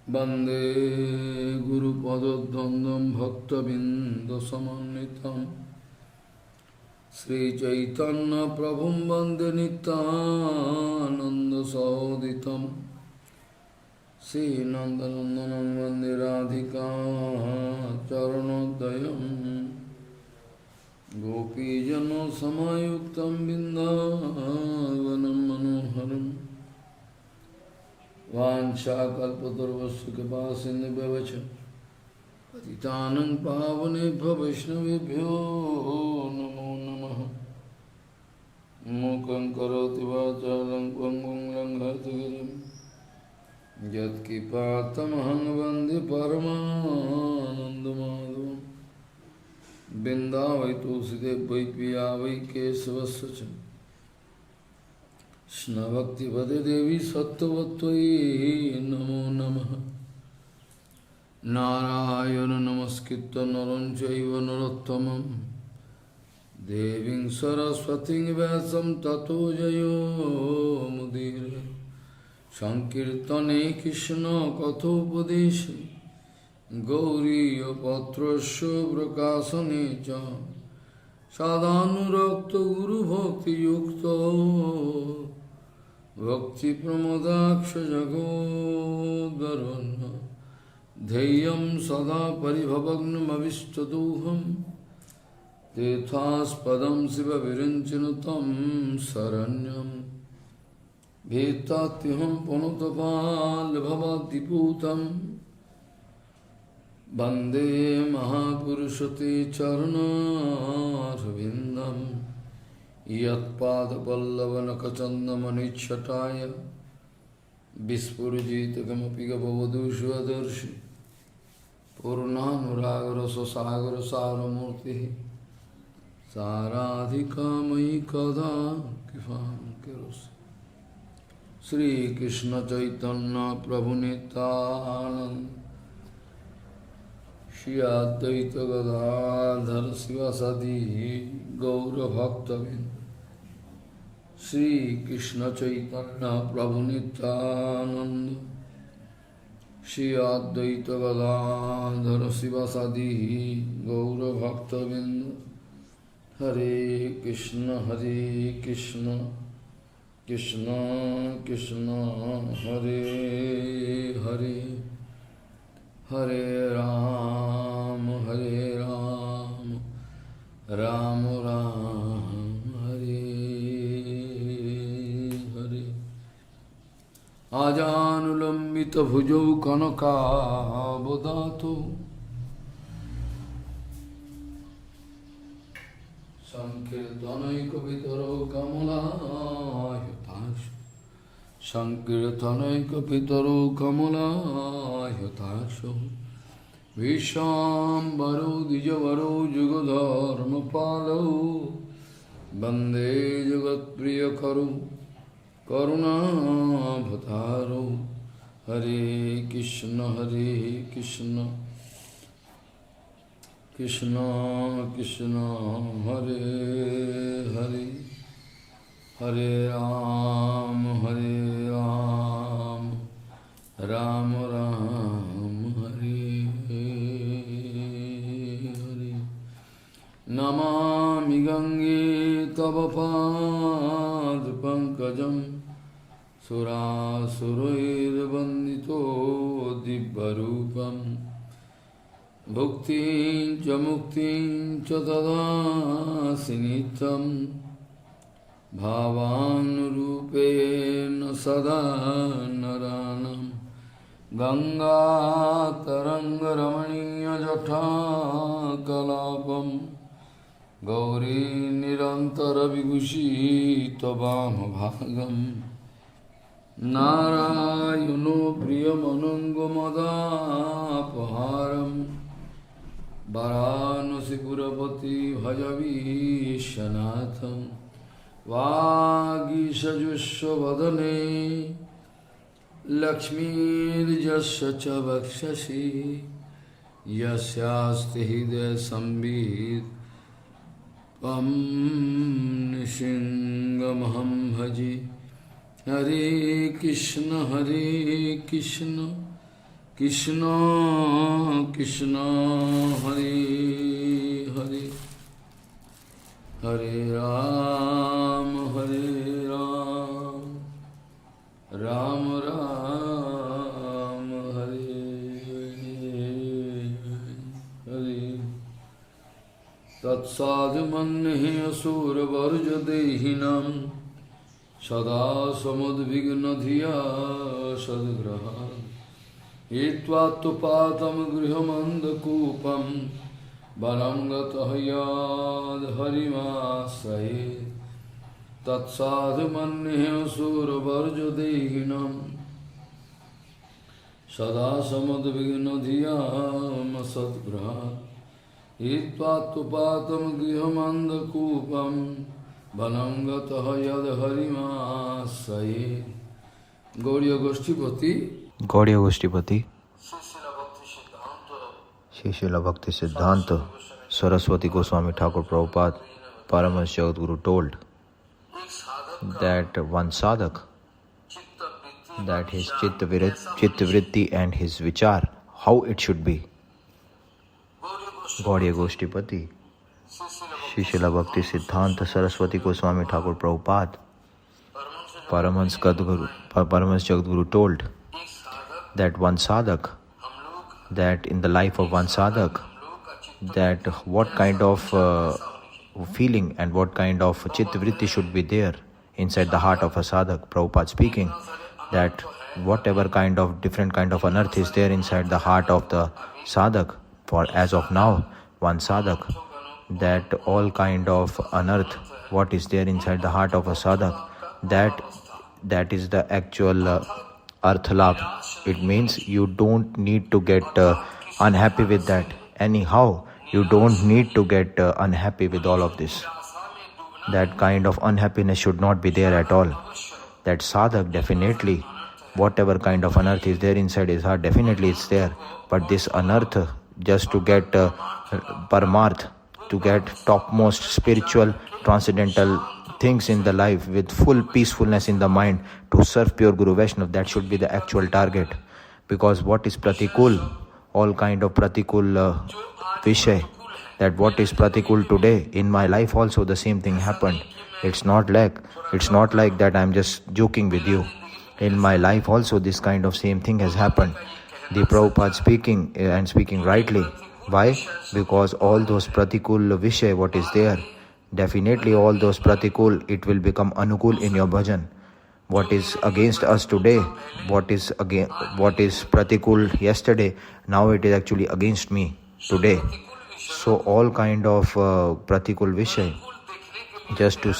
वंदे गुरुपदद्वन्द्वं भक्तबिन्दसमन्वितं श्रीचैतन्यप्रभुं वन्दे नित्यानन्दसहोदितं श्रीनन्दनन्दनं वन्दे राधिका चरणोदयं गोपीजनसमायुक्तं बिन्दावनं मनोहरम् वाञ्छाकल्पतरुश्च कृपासिन्धुभ्यश्च पतितानं पावनेभ्यो वैष्णवेभ्यो नमो नमः। मूकं करोति वाचालं पङ्गुं लङ्घयति यत्कृपातमहं वन्दे परमानन्दमाधवं। बिन्दावै तुलसीदेव वै पिया वै केशवस्य च कृष्णभक्तिपदे देवी सत्त्ववत्त्वयि नमो नमः। नारायण नमस्कृत्य नरं चैव नरोत्तमं देवीं सरस्वतीं व्यासं ततो जयो मुदीरये। संकीर्तने कृष्ण कथोपदेशे गौरीयपत्रस्य प्रकाशने च सदानुरक्त गुरुभक्तियुक्तो भक्तिप्रमोदाक्ष जगोद्वरुन् ध्येयं सदा परिभवग्नमविष्टदोहं तीर्थास्पदं शिवविरञ्चनुतं शरण्यं भीतात्यहं पुनतपाल्भवाद्दिपूतं वन्दे महापुरुषते चरणारविन्दं यत्पादपल्लवनखचन्दमनिच्छटाय विस्फुरिजितकमपि गपवधूष्वदर्शि पूर्णानुरागरससागरसारमूर्तिः साराधिकामयि कदा कृपां करोसि। श्रीकृष्णचैतन्य प्रभुनितानन्द श्री अद्वैत गदाधर शिवासादि गौरभक्तबिंद श्री कृष्ण चैतन्य प्रभु नित्यानंद श्री अद्वैत गदाधर शिवासादि गौरभक्तबिंद। हरे कृष्ण कृष्ण कृष्ण हरे हरे हरे राम राम राम हरे हरे। आजानुलंबित भुजौ कनकावदातो संकीर्तनैकपितरो कमलायताक्ष संकीर्तनैकपितरो कमलायताक्षो विश्वाम्बरो द्विजवरो जुगधर्मपालो वन्दे जगत्प्रियकरो करुणाभतारो। हरे कृष्ण कृष्ण कृष्ण हरे हरे हरे राम राम राम हरे हरे। नमामि गंगे तव पादपङ्कजं सुरासुरैर्वन्दितो दिव्यरूपं भुक्तिं च मुक्तिं च ददासि नित्यं भावानुरूपेण सदा नरानं। गङ्गातरङ्गरमणीयजटाकलापं गौरी निरन्तरविभूषितवामभागं नारायणो प्रियमनङ्गमदापहारं वाराणसीपुरपति भजवीशनाथं। वागीशजुष्वदने लक्ष्मीर्यस्य च वक्षसि यस्यास्ति हृदय संवित् त्वं नृसिंहमहं भजे। हरे Krishna Krishna Krishna Hare Hare Hare Ram Ram Ram Hare Hare Tat sadhu mannehi asura varja dehinam Sada samudvigna dhiya sadgraha Etvattupatam grihamandakupam Balam gatahayad harimasaye Tat sadhu mannehi asura varja dehinam Sada samudvigna dhiya sadgraha Etvattupatam grihamandakupam Balam gatahayad harimasaye Gauriya Goshtipati Gaudiya Goshtipati Srila Bhakti Siddhanta Saraswati Goswami Thakur Prabhupada Paramahansa Jagadguru told that one sadhak, that his chitta vritti and his vichar, how it should be. Gaudiya Goshtipati Srila Bhakti Siddhanta Saraswati Goswami Thakur Prabhupada Paramahansa Jagadguru told that one sadhak, that in the life of one sadhak, that what kind of feeling and what kind of chitta vritti should be there inside the heart of a sadhak. Prabhupada speaking that whatever kind of different kind of anarth is there inside the heart of the sadhak, for as of now one sadhak, that all kind of anarth what is there inside the heart of a sadhak, that is the actual arthalab. It means you don't need to get unhappy with that. Anyhow, you don't need to get unhappy with all of this. That kind of unhappiness should not be there at all. That sadhak, definitely, whatever kind of anarth is there inside his heart, definitely it's there. But this anarth, just to get paramarth, to get topmost spiritual, transcendental things in the life with full peacefulness in the mind, to serve pure Guru Vaishnava, that should be the actual target. Because what is pratikul, all kind of pratikul vishay, that what is pratikul today, in my life also the same thing happened. It's not like that I'm just joking with you. In my life also this kind of same thing has happened. The Prabhupada speaking and speaking rightly. Why? Because all those pratikul vishay, what is there, definitely all those pratikul, it will become anukul in your bhajan. What is against us today, what is pratikul yesterday, now it is actually against me today. So all kind of pratikul vishay, just to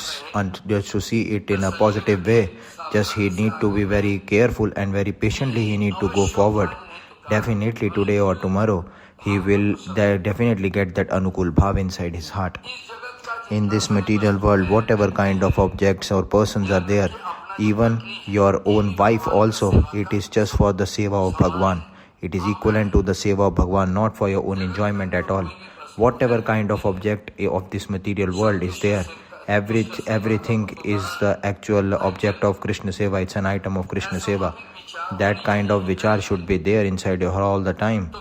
see it in a positive way, just he need to be very careful and very patiently he need to go forward. Definitely today or tomorrow he will definitely get that anukul bhav inside his heart. In this material world, whatever kind of objects or persons are there, even your own wife also, it is just for the seva of Bhagwan. It is equivalent to the seva of Bhagwan, not for your own enjoyment at all. Whatever kind of object of this material world is there, everything is the actual object of Krishna seva. It's an item of Krishna seva. That kind of vichar should be there inside your heart all the time.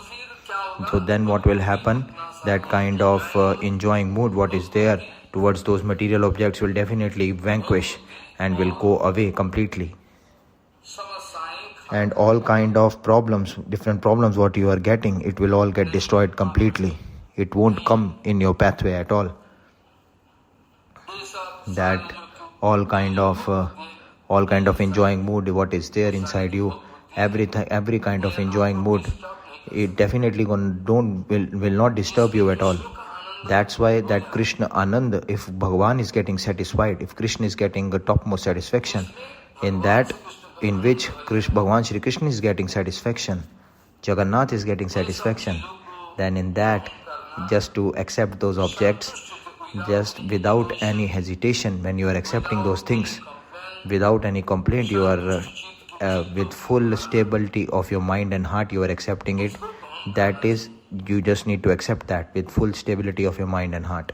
So then what will happen? That kind of enjoying mood what is there towards those material objects will definitely vanquish and will go away completely. And all kind of problems, different problems what you are getting, it will all get destroyed completely. It won't come in your pathway at all. That all kind of enjoying mood what is there inside you, every kind of enjoying mood, it definitely will not disturb you at all. That's why that Krishna Anand, if Bhagavan is getting satisfied, if Krishna is getting the topmost satisfaction, in which Bhagavan Shri Krishna is getting satisfaction, Jagannath is getting satisfaction, then in that, just to accept those objects, just without any hesitation, when you are accepting those things, without any complaint, you are with full stability of your mind and heart, you are accepting it. That is, you just need to accept that with full stability of your mind and heart.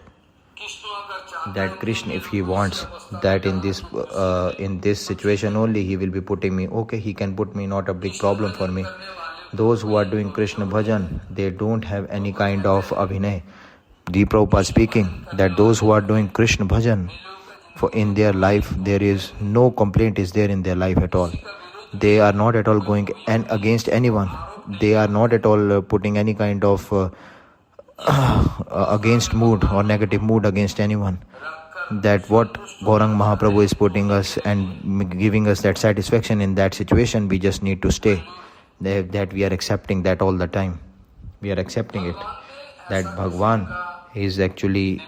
That Krishna, if he wants that in this situation only, he will be putting me, okay, he can put me, not a big problem for me. Those who are doing Krishna bhajan, they don't have any kind of abhinay. The Prabhupada speaking that those who are doing Krishna bhajan, for in their life there is no complaint is there in their life at all. They are not at all going against anyone. They are not at all putting any kind of against mood or negative mood against anyone. That what Gaurang Mahaprabhu is putting us and giving us that satisfaction in that situation, we just need to stay. That we are accepting that all the time. We are accepting it. That Bhagwan is actually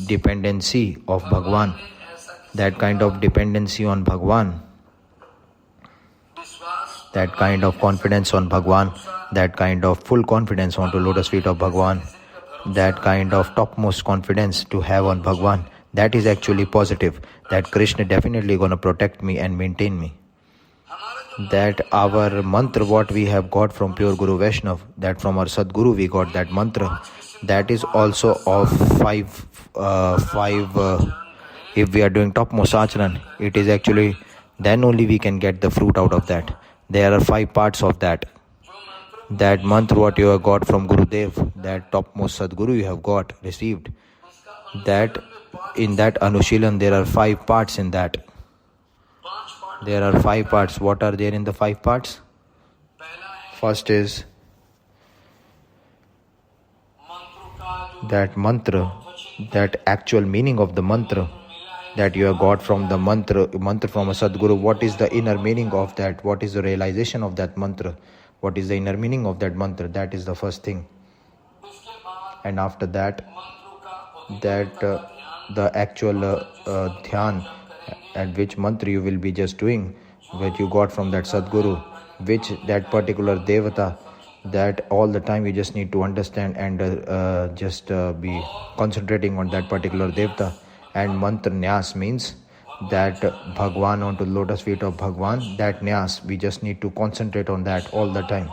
dependency of Bhagwan. That kind of dependency on Bhagwan, that kind of confidence on Bhagwan, that kind of full confidence onto lotus feet of Bhagwan, that kind of topmost confidence to have on Bhagwan, that is actually positive. That Krishna definitely going to protect me and maintain me. That our mantra, what we have got from pure Guru Vaishnav, that from our Sadguru we got that mantra, that is also of five. If we are doing topmost acharan, it is actually then only we can get the fruit out of that. There are 5 parts of that. That mantra what you have got from Gurudev, that topmost Sadguru you have got, received, that in that Anushilan there are 5 parts in that. There are 5 parts. What are there in the 5 parts? First is that mantra, that actual meaning of the mantra that you have got from the mantra from a Sadguru. What is the inner meaning of that? What is the realization of that mantra? What is the inner meaning of that mantra? That is the first thing. And after that, the actual dhyan, and which mantra you will be just doing, which you got from that Sadguru, which that particular devata, that all the time you just need to understand and just be concentrating on that particular devata. And mantra nyas means that Bhagwan onto lotus feet of Bhagwan, that nyas, we just need to concentrate on that all the time.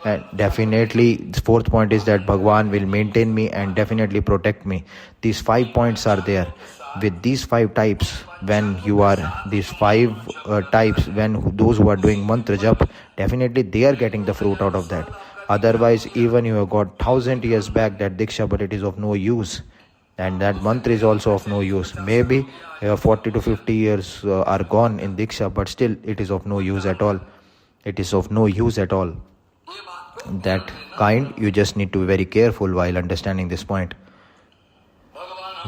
And definitely the 4th point is that Bhagwan will maintain me and definitely protect me. These 5 points are there. With these 5 types, when you are these 5 types, when those who are doing mantra jap, definitely they are getting the fruit out of that. Otherwise, even you have got 1000 years back that diksha, but it is of no use. And that mantra is also of no use. Maybe 40 to 50 years are gone in diksha, but still it is of no use at all. It is of no use at all. That kind, you just need to be very careful while understanding this point.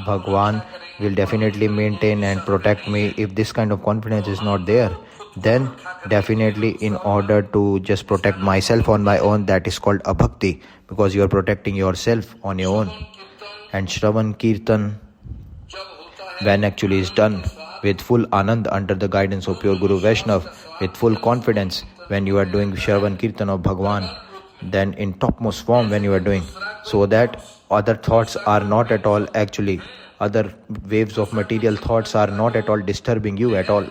Bhagwan will definitely maintain and protect me. If this kind of confidence is not there, then definitely in order to just protect myself on my own, that is called abhakti, because you are protecting yourself on your own. And Shravan Kirtan, when actually is done with full anand under the guidance of pure Guru Vaishnav, with full confidence, when you are doing Shravan Kirtan of Bhagwan, then in topmost form when you are doing, so that other thoughts are not at all actually, other waves of material thoughts are not at all disturbing you at all.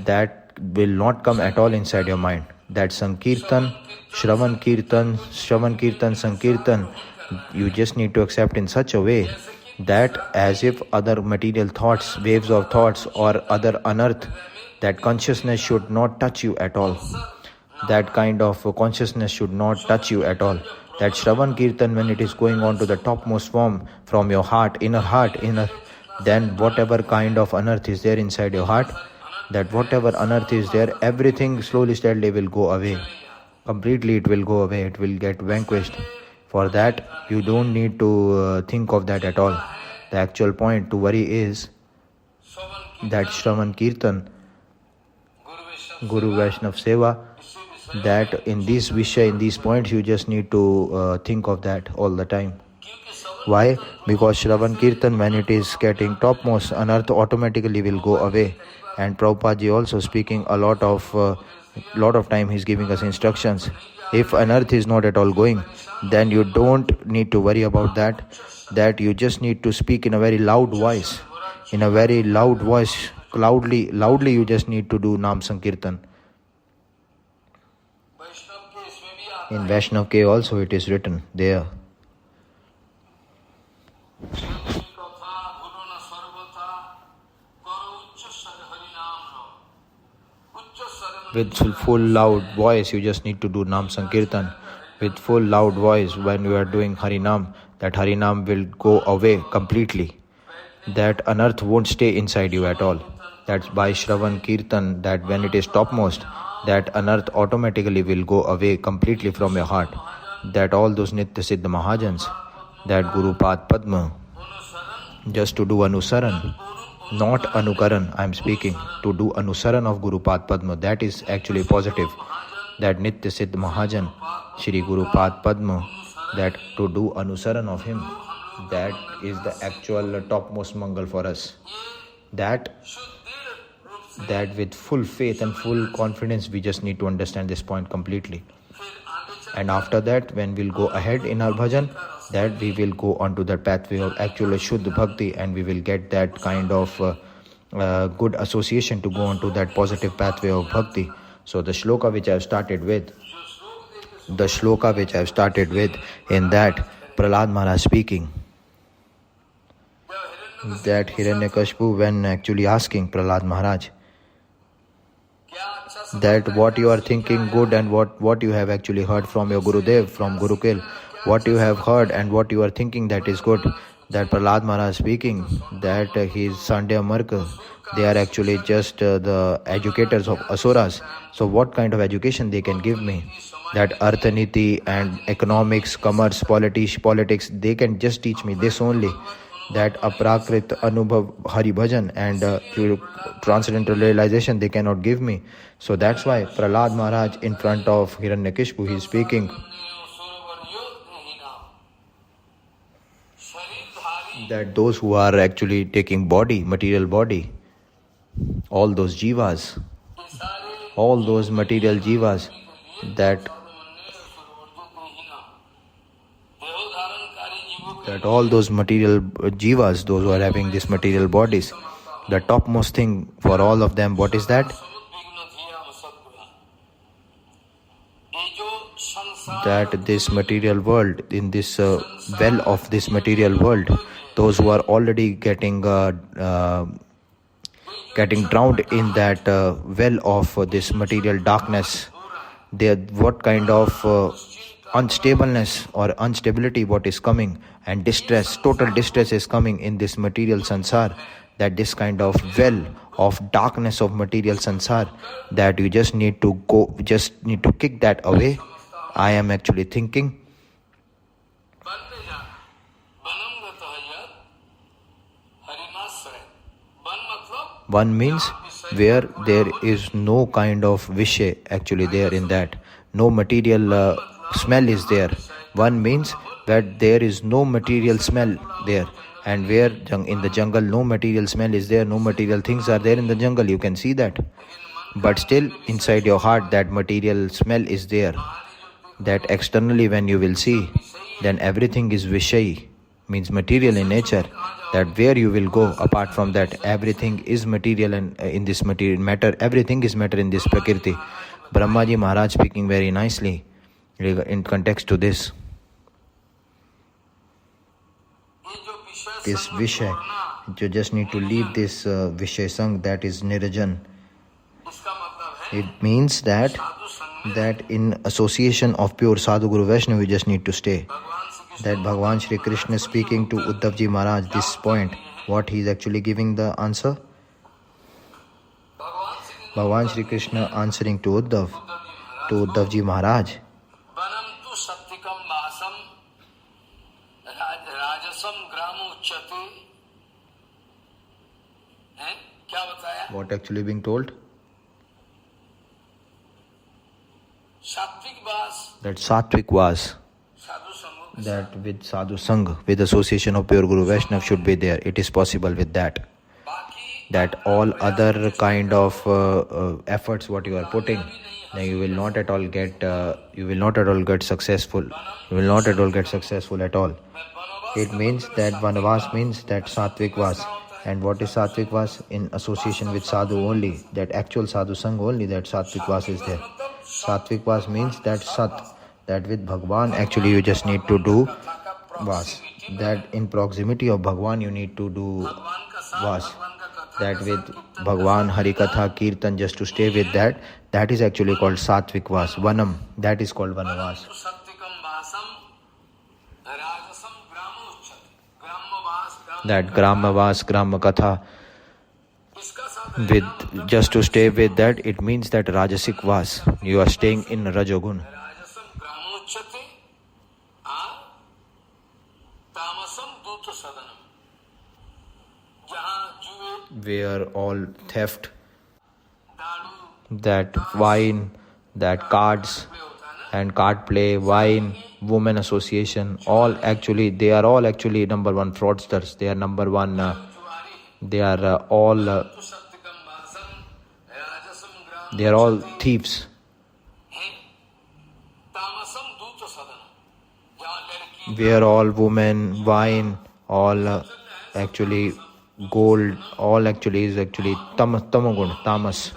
That will not come at all inside your mind. That Sankirtan, Shravan Kirtan, Sankirtan, you just need to accept in such a way that as if other material thoughts, waves of thoughts or other unearth, that consciousness should not touch you at all. That kind of consciousness should not touch you at all. That Shravan Kirtan, when it is going on to the topmost form from your heart, then whatever kind of unearth is there inside your heart, that whatever unearth is there, everything slowly, steadily will go away. Completely it will go away. It will get vanquished. For that, you don't need to think of that at all. The actual point to worry is that Shravan Kirtan, Guru Vaishnav Seva, that in this Vishya, in these points, you just need to think of that all the time. Why? Because Shravan Kirtan, when it is getting topmost, unearth automatically will go away. And Prabhupada ji also speaking a lot of time, he's giving us instructions. If unearth is not at all going, then you don't need to worry about that. That you just need to speak in a very loud voice. In a very loud voice, loudly you just need to do Nam Sankirtan. In Vaishnav K also it is written there. with full loud voice. You just need to do Nam Sankirtan with full loud voice when you are doing Harinam. That Harinam will go away completely. That unearth won't stay inside you at all. That's by Shravan Kirtan, that when it is topmost, that unearth automatically will go away completely from your heart. That all those Nitya Siddha Mahajans, that Guru Pad Padma, just to do Anusaran, not Anukaran, I am speaking, to do Anusaran of Guru Pad Padma, that is actually positive. That Nitya Siddha Mahajan, Shri Guru Pad Padma, that to do Anusaran of him, that is the actual topmost Mangal for us. That with full faith and full confidence, we just need to understand this point completely. And after that, when we'll go ahead in our bhajan, that we will go onto the pathway of actual Shuddha Bhakti, and we will get that kind of good association to go onto that positive pathway of Bhakti. So the shloka which I have started with, in that Prahlad Maharaj speaking, that Hiranyakashipu, when actually asking Prahlad Maharaj, that what you are thinking good and what you have actually heard from your Gurudev, from Gurukul, what you have heard and what you are thinking that is good. That Prahlad Maharaj speaking, that his Sandhya Marka, they are actually just the educators of Asuras. So what kind of education they can give me? That Arthaniti and economics, commerce, politics, they can just teach me this only. That Aprakrit Anubhav Hari Bhajan and transcendental realization they cannot give me. So that's why Prahlad Maharaj in front of Hiranyakashipu, he is speaking that those who are actually taking body, material body, all those jivas, all those material jivas, that all those material jivas, those who are having these material bodies, the topmost thing for all of them, what is that? That this material world, in this well of this material world, those who are already getting drowned in that well of this material darkness, what kind of unstableness or instability what is coming, and distress, total distress is coming in this material sansar, that this kind of well of darkness of material sansar, that you just need to kick that away. I am actually thinking one means where there is no kind of vishay actually there in that, no material smell is there. One means that there is no material smell there, and where in the jungle no material smell is there, no material things are there in the jungle, you can see that. But still inside your heart that material smell is there. That externally when you will see, then everything is vishay, means material in nature. That where you will go apart from that, everything is material, and in this material matter, everything is matter in this Prakriti. Brahmaji Maharaj speaking very nicely in context to this. This Vishay, you just need to leave this Vishay Sang, that is Nirajan. It means that in association of pure Sadhu Guru Vaishnava, we just need to stay. That Bhagavan Shri Krishna speaking to Uddhavji Maharaj, this point, what he is actually giving the answer? Bhagavan Shri Krishna answering to Uddhavji Maharaj. What actually being told? That Sattvic was, that with Sadhu Sangh, with association of pure Guru Vaishnava should be there. It is possible with that. That all other kind of efforts what you are putting, then you will not at all get successful. You will not at all get successful at all. It means that Vanavas means that Sattvic was. And what is Sattvic was? In association with Sadhu only, that actual Sadhu Sangh only, that Sattvic was is there. Sattvic was means that Sat, that with Bhagwan actually you just need to do Vas. That in proximity of Bhagwan you need to do Vas. that with Bhagwan, Harikatha, Kirtan, just to stay with that, that is actually called Satvik Vas, Vanam, that is called Vanavas. That Gramavas, Gramakatha, with just to stay with that, it means that Rajasik Vas, you are staying in Rajogun. Where all theft, that wine, that cards and card play, wine, women association, all actually, they are all actually number one fraudsters. They are number one, they are all thieves. Where all women, wine, all actually gold, all actually is actually tamagun, tamas.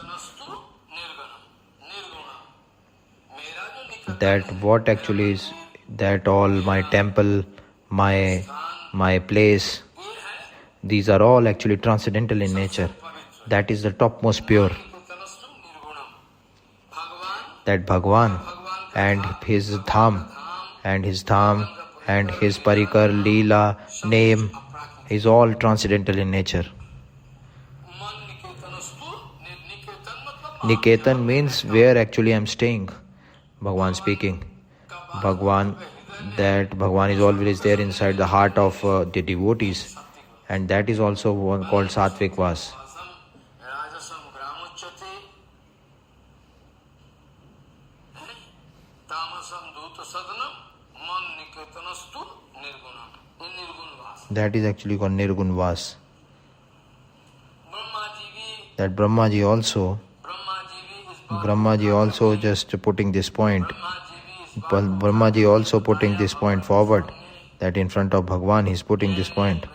That what actually is, that all my temple, my place, these are all actually transcendental in nature. That is the topmost pure. That Bhagwan and his dham and his parikar, leela, name is all transcendental in nature. Niketan means where actually I am staying. Bhagwan speaking. Bhagwan is always there inside the heart of the devotees, and that is also one called Satvik Vas. That is actually called Nirgun Vas. That Brahmaji also just putting this point. Brahmaji also putting this point forward, that in front of Bhagwan he is putting this point.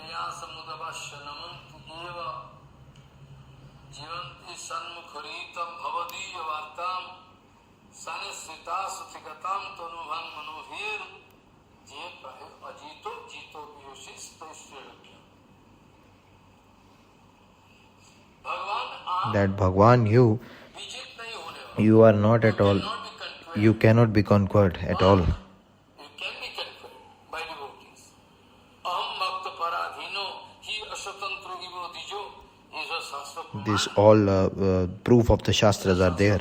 That Bhagwan, you are not at all, you cannot be conquered at all. You can be conquered by devotees. Aham bhakta paradhino hi asatantro ivo dijo is a shastra. This all proof of the Shastras are there.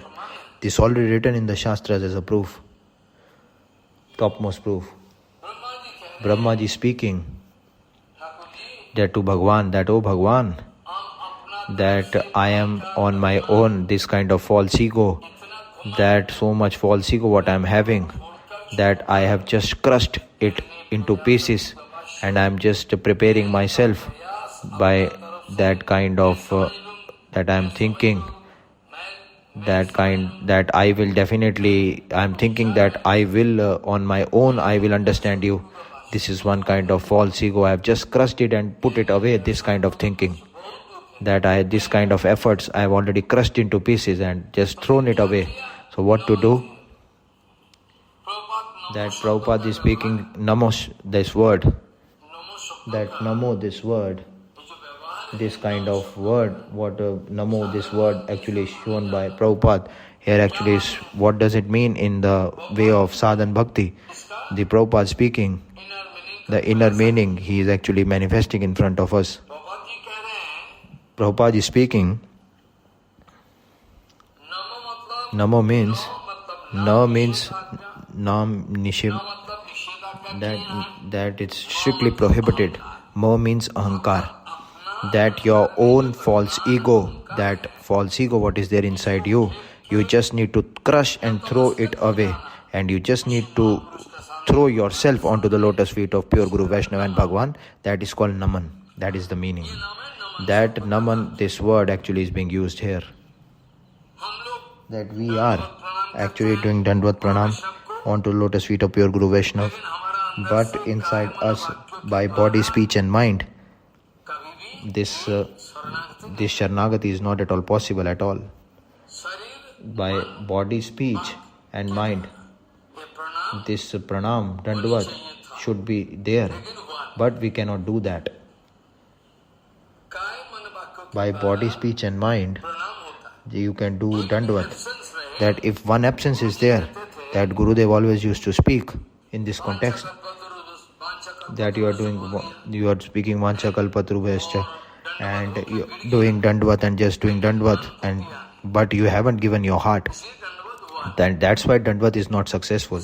This already written in the Shastras as a proof. Topmost proof. Brahmaji speaking that to Bhagwan, that oh Bhagwan, that I am on my own, this kind of false ego, that so much false ego what I am having, that I have just crushed it into pieces, and I am just preparing myself by that kind of that I am thinking, that I will definitely, I am thinking that I will on my own I will understand you. This is one kind of false ego. I have just crushed it and put it away, this kind of thinking. That this kind of efforts I have already crushed into pieces and just thrown it away. So what to do? That Prabhupada is speaking Namo, this word. That Namo, this word, this kind of word, what Namo, this word actually is shown by Prabhupada. Here actually is, what does it mean in the way of sadhan bhakti? The Prabhupada speaking, the inner meaning he is actually manifesting in front of us. Prabhupada is speaking, Namo means, Na means Nam Nishim, that it's strictly prohibited. Mo means Ahankar, that your own false ego, that false ego what is there inside you, you just need to crush and throw it away, and you just need to throw yourself onto the lotus feet of pure Guru Vaishnava and Bhagwan. That is called Naman. That is the meaning. That Naman, this word actually is being used here. That we are actually doing Dandvat Pranam onto lotus feet of pure Guru Vaishnava, but inside us, by body, speech and mind, this Sharnagati is not at all possible at all. By body, speech and mind, this Pranam, Dandvat should be there, but we cannot do that. by body, speech and mind, प्रणाम होता है. you can do dandvat. Absence रहे, That if one absence is there, that Gurudev always used to speak in this context, that you are speaking vanchakalpatrubhyascha and you doing dandvat and just doing dandvat, and but you haven't given your heart, then that's why dandvat is not successful.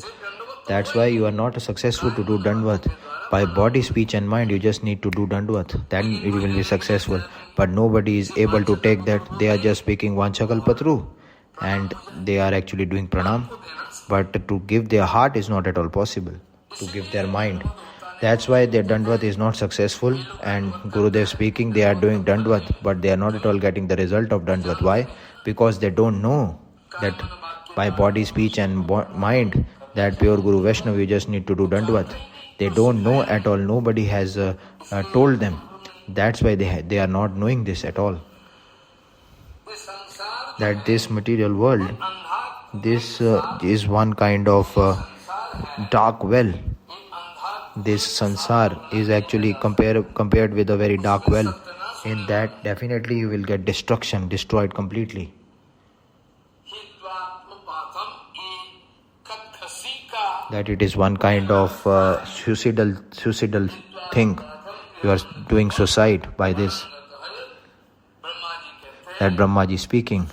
That's why you are not successful to do dandvat. By body, speech and mind, you just need to do dandvat, then it will be successful. But nobody is able to take that. They are just speaking vanchakalpatru and they are actually doing pranam, but to give their heart is not at all possible, to give their mind. That's why their dandvat is not successful, and Gurudev speaking, they are doing dandvat, but they are not at all getting the result of dandvat. Why? Because they don't know that by body, speech and mind, that pure Guru Vaishnava, you just need to do dandvat. They don't know at all. Nobody has told them. That's why they are not knowing this at all. That this material world, this is one kind of dark well. This sansar is actually compared with a very dark well. In that, definitely you will get destruction, destroyed completely. That it is one kind of suicidal thing. You are doing suicide by this. That Brahmaji speaking.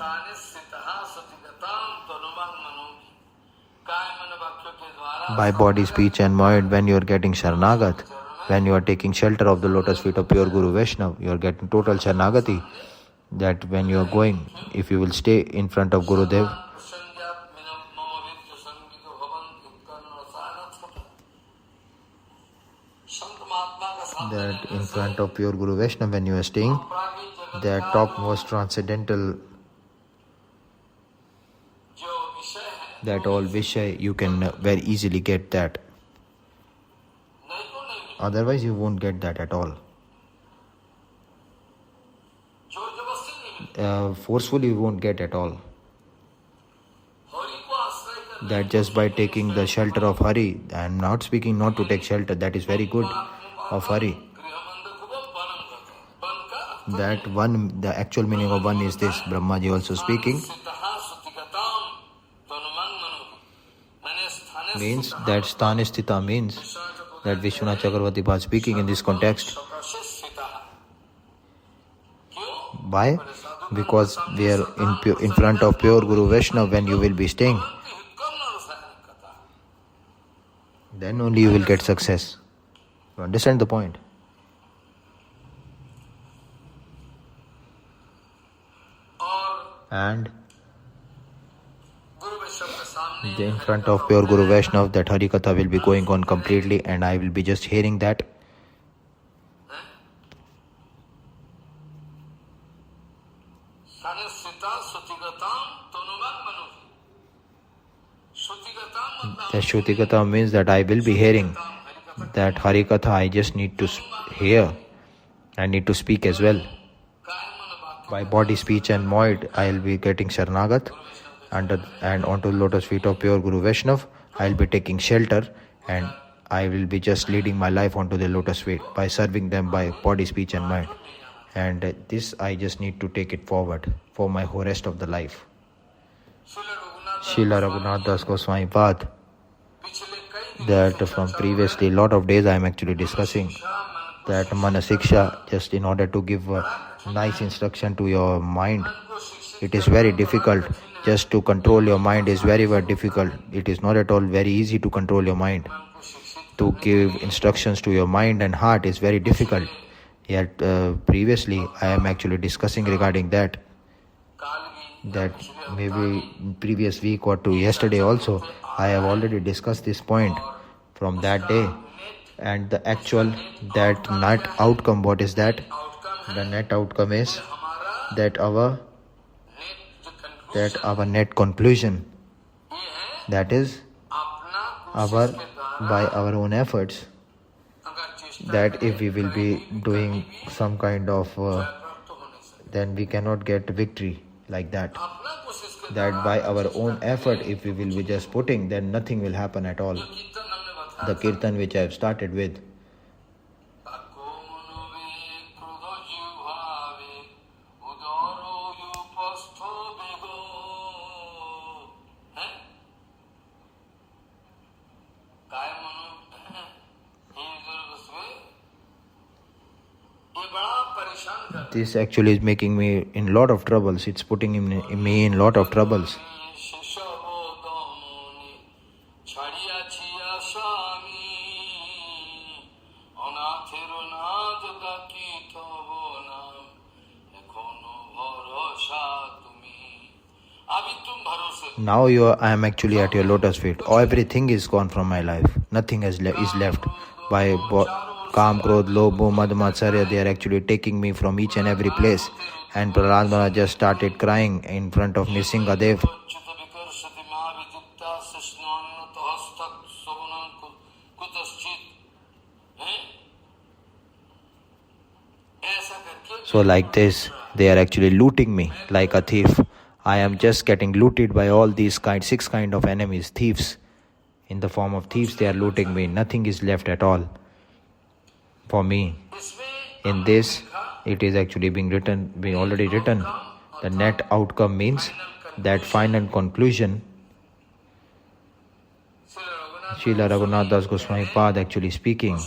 By body, speech and mind, when you are getting Sharnagat, when you are taking shelter of the lotus feet of pure Guru Vaishnava, you are getting total Sharnagati. That when you are going, if you will stay in front of Gurudev, that in front of pure Guru Vaishnava, when you are staying, that topmost transcendental, that all Vishay, you can very easily get that. Otherwise you won't get that at all. Forcefully you won't get at all. That just by taking the shelter of Hari, I am not speaking not to take shelter, that is very good, of Hari. That one, the actual meaning of one is this, Brahmaji also speaking, means that sthanistita means that Vishwanath Chakravarti was speaking in this context. Why? Because we are in front of pure Guru Vaishnava, when you will be staying, then only you will get success. You understand the point? And in front of pure Guru Vaishnava, that ХариКатха will be going on completely, and I will be just hearing that. The Shrutikata means that I will be hearing that ХариКатха. I just need to hear. I need to speak as well. By body, speech and mind, I will be getting Sharnagat, and onto the lotus feet of pure Guru Vaishnava, I will be taking shelter, and I will be just leading my life onto the lotus feet by serving them by body, speech and mind. And this I just need to take it forward for my whole rest of the life. Srila Raghunath Das Goswami Pad, that from previously lot of days I am actually discussing that Manah shiksha, just in order to give a nice instruction to your mind. It is very difficult. Just to control your mind is very, very difficult. It is not at all very easy to control your mind. To give instructions to your mind and heart is very difficult. Yet previously I am actually discussing regarding that maybe previous week or to yesterday also, I have already discussed this point from that day. And the actual, that net outcome, what is that? The net outcome is that our net conclusion, that is by our own efforts, that if we will be doing some kind of then we cannot get victory like that. That by our own effort, if we will be just putting, then nothing will happen at all. The kirtan which I have started with, This actually is making me in lot of troubles. It's putting me in lot of troubles. Now I am actually at your lotus feet. Everything is gone from my life. Nothing is left. By Kam, Krodh, Lobh, Mad, Matsarya, they are actually taking me from each and every place. And Prahlad Maharaj just started crying in front of Nrsingadev. So like this, they are actually looting me like a thief. I am just getting looted by all these six kind of enemies, thieves. In the form of thieves, they are looting me. Nothing is left at all for me. In this, it is actually being already written. The net outcome means that final conclusion. Srila Raghunath Das Goswami Pad actually speaking.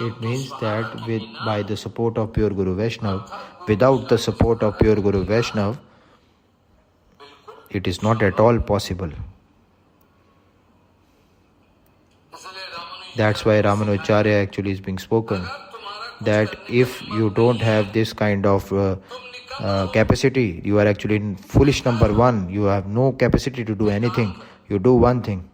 It means that by the support of pure Guru Vaishnav, without the support of pure Guru Vaishnav, it is not at all possible. That's why Ramanujarya actually is being spoken, that if you don't have this kind of capacity, you are actually in foolish number one. You have no capacity to do anything. You do one thing.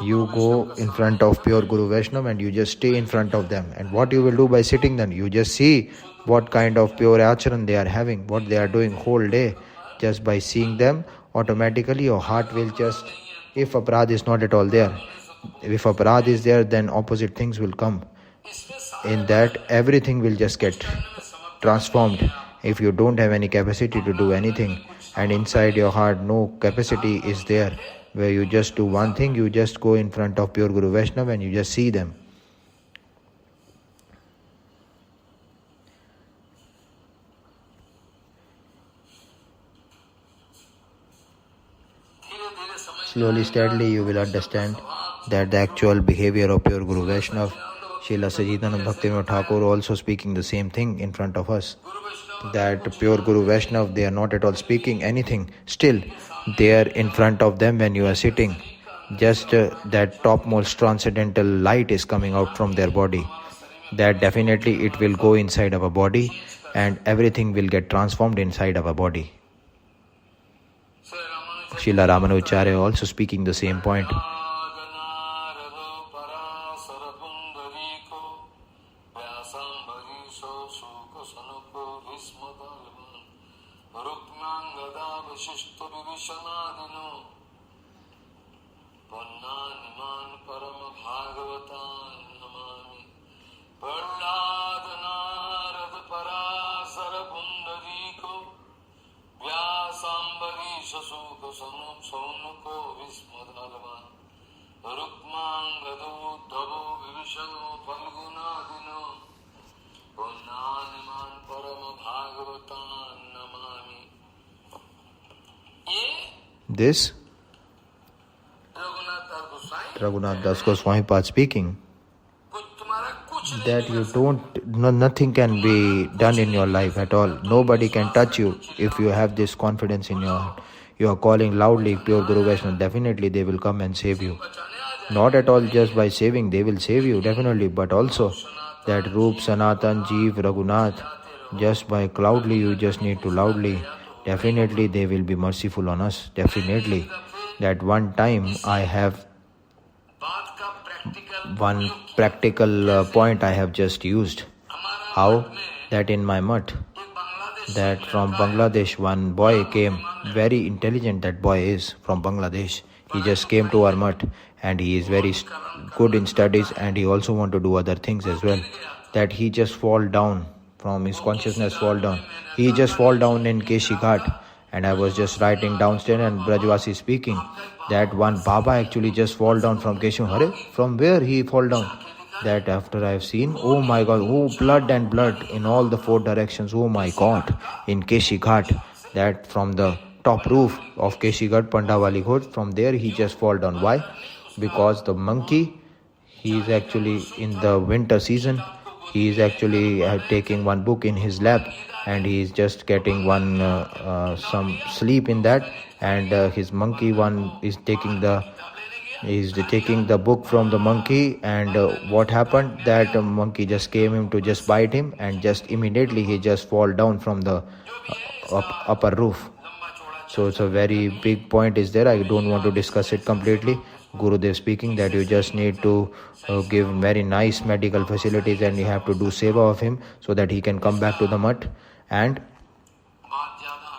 You go in front of pure Guru Vaishnav and you just stay in front of them. And what you will do by sitting then? You just see what kind of pure acharan they are having, what they are doing whole day. Just by seeing them, automatically your heart will just, if aparadh is not at all there, if aparadh is there, then opposite things will come. In that, everything will just get transformed. If you don't have any capacity to do anything, and inside your heart no capacity is there, where you just do one thing, you just go in front of pure Guru Vaishnav and you just see them. Slowly, steadily, you will understand that the actual behavior of pure Guru Vaishnav. Srila Sajidanand Bhaktivinoda Thakur also speaking the same thing in front of us, that pure Guru Vaishnav, they are not at all speaking anything. Still, they are in front of them when you are sitting. Just that topmost transcendental light is coming out from their body. That definitely it will go inside our body and everything will get transformed inside our body. Srila Ramanujarya also speaking the same point. This Raghunath Das Goswami Pad speaking, that nothing can be done in your life at all. Nobody can touch you if you have this confidence in your heart. You are calling loudly pure Guru Vaishnava, definitely they will come and save you. Not at all just by saving, they will save you definitely, but also that Roop, Sanatan, Jeev, Raghunath, just by loudly, you just need to loudly, definitely they will be merciful on us, definitely. That one time I have one practical point I have just used. How? That in my mutt, that from Bangladesh one boy came, very intelligent that boy is from Bangladesh. He just came to our mutt and he is very good in studies and he also want to do other things as well. That he just fall down from his consciousness fall down. He just fall down in Keshi Ghat. And I was just writing downstairs and Brajvasi speaking that one Baba actually just fall down from Keshi. Hare, from where he fall down? That after I have seen, oh my God, oh blood and blood in all the four directions, oh my God, in Keshi Ghat, that from the top roof of Keshi Ghat, Pandavali Ghat, from there he just fall down. Why? Because the monkey, he is actually in the winter season, he is actually taking one book in his lap and he is just getting some sleep in that, and his monkey one is taking the book from the monkey, and what happened, that monkey just came him to just bite him, and just immediately he just fall down from the upper roof. So it's a very big point is there. I don't want to discuss it completely. Gurudev speaking that you just need to give very nice medical facilities and you have to do seva of him so that he can come back to the mutt. And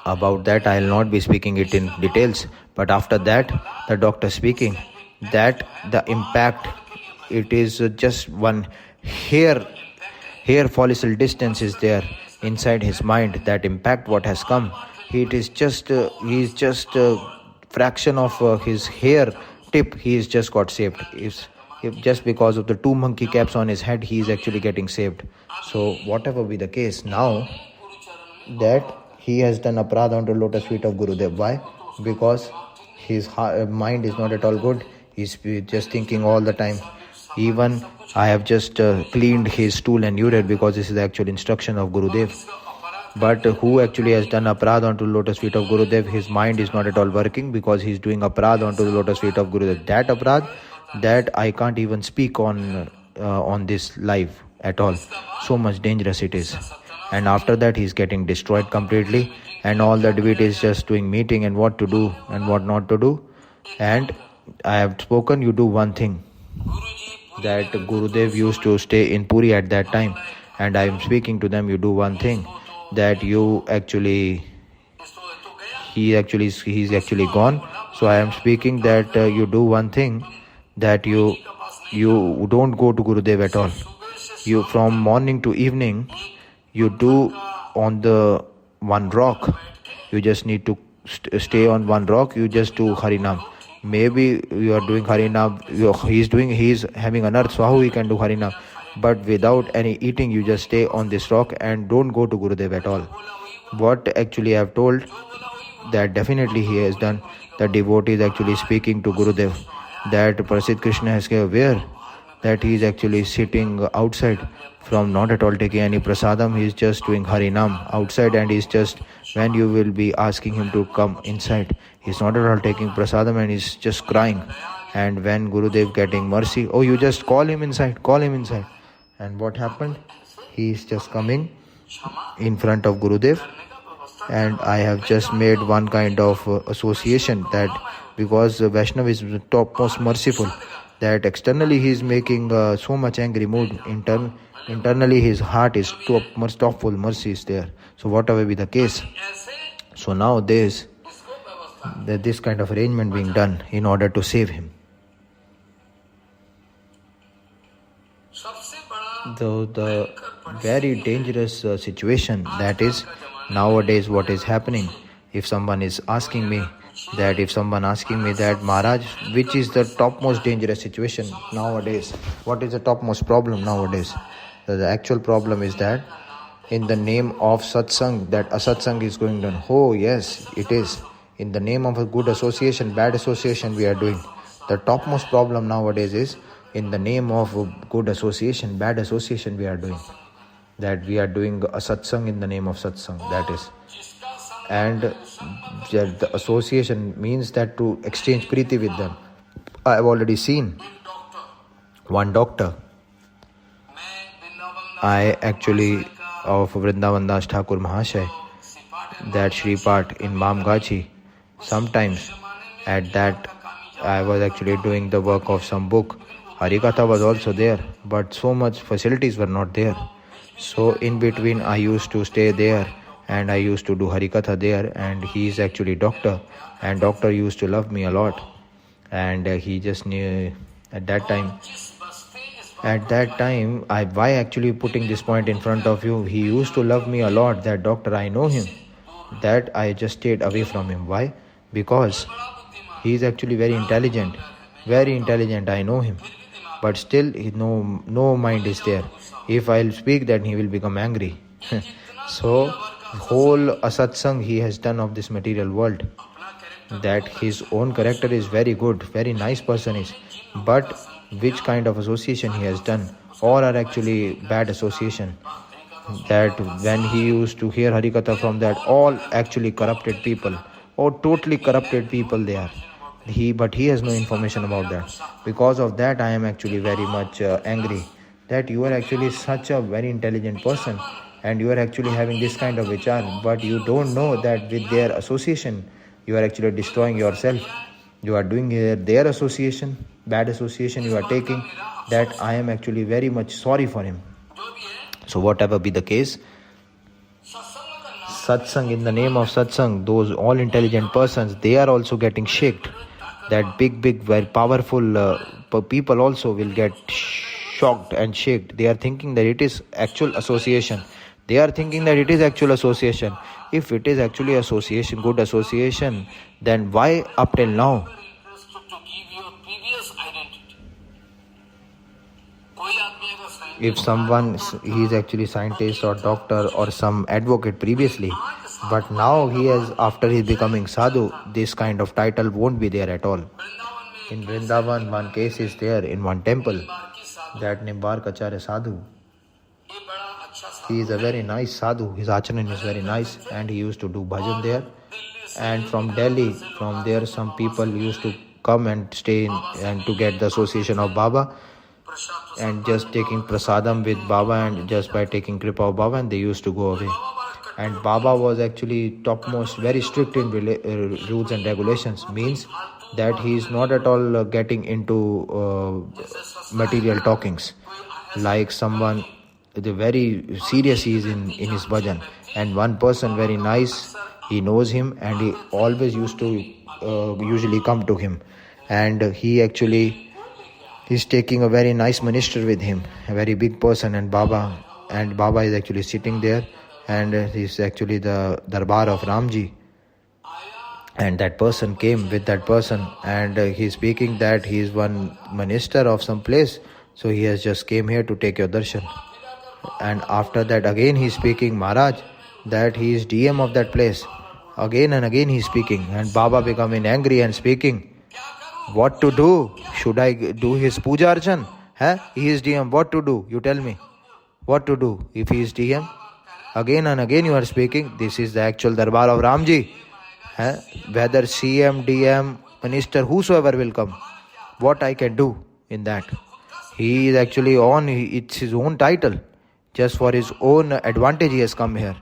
about that I will not be speaking it in details, but after that the doctor speaking that the impact, it is just one hair follicle distance is there inside his mind. That impact what has come, it is just he is just a fraction of his hair tip, he is just got saved. If just because of the two monkey caps on his head, he is actually getting saved. So whatever be the case, now that he has done aparadha onto lotus feet of Gurudev. Why? Because his mind is not at all good. He's just thinking all the time. Even I have just cleaned his stool and urine because this is the actual instruction of Gurudev. But who actually has done aparadha onto the lotus feet of Gurudev, his mind is not at all working because he's doing aparadha onto the lotus feet of Gurudev. That aparadha, that I can't even speak on this live at all. So much dangerous it is. And after that he's getting destroyed completely, and all the devotees just doing meeting and what to do and what not to do. And I have spoken, you do one thing, that Gurudev used to stay in Puri at that time, and I am speaking to them, you do one thing, that you actually, he's actually gone. So I am speaking that you do one thing, that you don't go to Gurudev at all. You from morning to evening, you do on the one rock. You just need to stay on one rock. You just do Harinam. Maybe you are doing Harinam. He's having anarth, so how he can do Harinam? But without any eating, you just stay on this rock and don't go to Gurudev at all. What actually I have told, that definitely he has done. The devotee is actually speaking to Gurudev that Prasid Krishna has given where, that he is actually sitting outside from not at all taking any prasadam. He is just doing Harinam outside, and he's just, when you will be asking him to come inside, he's not at all taking prasadam and he's just crying. And when Gurudev getting mercy, oh, you just call him inside. And what happened? He is just coming in front of Gurudev, and I have just made one kind of association, that because Vaishnava is topmost merciful, that externally he is making so much angry mood, internally his heart is topful, mercy is there. So whatever be the case, so now this kind of arrangement being done in order to save him. The very dangerous situation that is nowadays what is happening. If someone asking me that Maharaj, which is the topmost dangerous situation nowadays, what is the topmost problem nowadays? The actual problem is that in the name of satsang, that asatsang is going on. Oh yes, it is. In the name of a good association, bad association we are doing. The topmost problem nowadays is in the name of good association, bad association we are doing. That we are doing a satsang in the name of satsang, that is. And the association means that to exchange priti with them. I have already seen one doctor. I actually, of Vrindavan Das Thakur Mahashay, that Shripat in Mamgachi, sometimes at that I was actually doing the work of some book. HariKatha was also there, but so much facilities were not there. So in between I used to stay there and I used to do HariKatha there, and he is actually doctor, and doctor used to love me a lot, and he just knew at that time At that time, why actually putting this point in front of you? He used to love me a lot. That doctor, I know him. That I just stayed away from him. Why? Because he is actually very intelligent. Very intelligent, I know him. But still, no mind is there. If I'll speak, then he will become angry. So, whole asatsang he has done of this material world. That his own character is very good, very nice person is. But which kind of association he has done? All are actually bad association. That when he used to hear Harikatha from that, all actually corrupted people. Or totally corrupted people they are. But he has no information about that. Because of that, I am actually very much angry. That you are actually such a very intelligent person. And you are actually having this kind of vichar. But you don't know that with their association, you are actually destroying yourself. You are doing their association, bad association you are taking. That I am actually very much sorry for him. So whatever be the case, satsang, in the name of satsang, those all intelligent persons, they are also getting shaken. That big, very powerful people also will get shocked and shaken. They are thinking that it is actual association. If it is actually association, good association, then why up till now? If someone, he is actually scientist or doctor or some advocate previously, but now he has, after he is becoming sadhu, this kind of title won't be there at all. In Vrindavan, one case is there in one temple, that Nimbar Kacharya sadhu. He is a very nice sadhu. His acharan is very nice, and he used to do bhajan there. And from Delhi, from there some people used to come and stay in, and to get the association of Baba, and just taking prasadam with Baba, and just by taking kripa of Baba, and they used to go away. And Baba was actually topmost, very strict in rules and regulations. Means that he is not at all getting into material talkings. Like someone, the very serious he is in his bhajan. And one person very nice, he knows him, and he always used to usually come to him. And he actually is taking a very nice minister with him, a very big person, and Baba is actually sitting there, and he's actually the darbar of Ramji. And that person came with that person, and he's speaking that he is one minister of some place, so he has just came here to take your darshan. And after that again he's speaking, Maharaj, that he is DM of that place. Again and again he's speaking, and Baba becoming angry and speaking, what to do? Should I do his puja archan? He is DM, what to do? You tell me. What to do if he is DM? Again and again you are speaking, this is the actual darbar of Ramji. Whether CM, DM, minister, whosoever will come, what I can do in that? He is actually it's his own title. Just for his own advantage he has come here.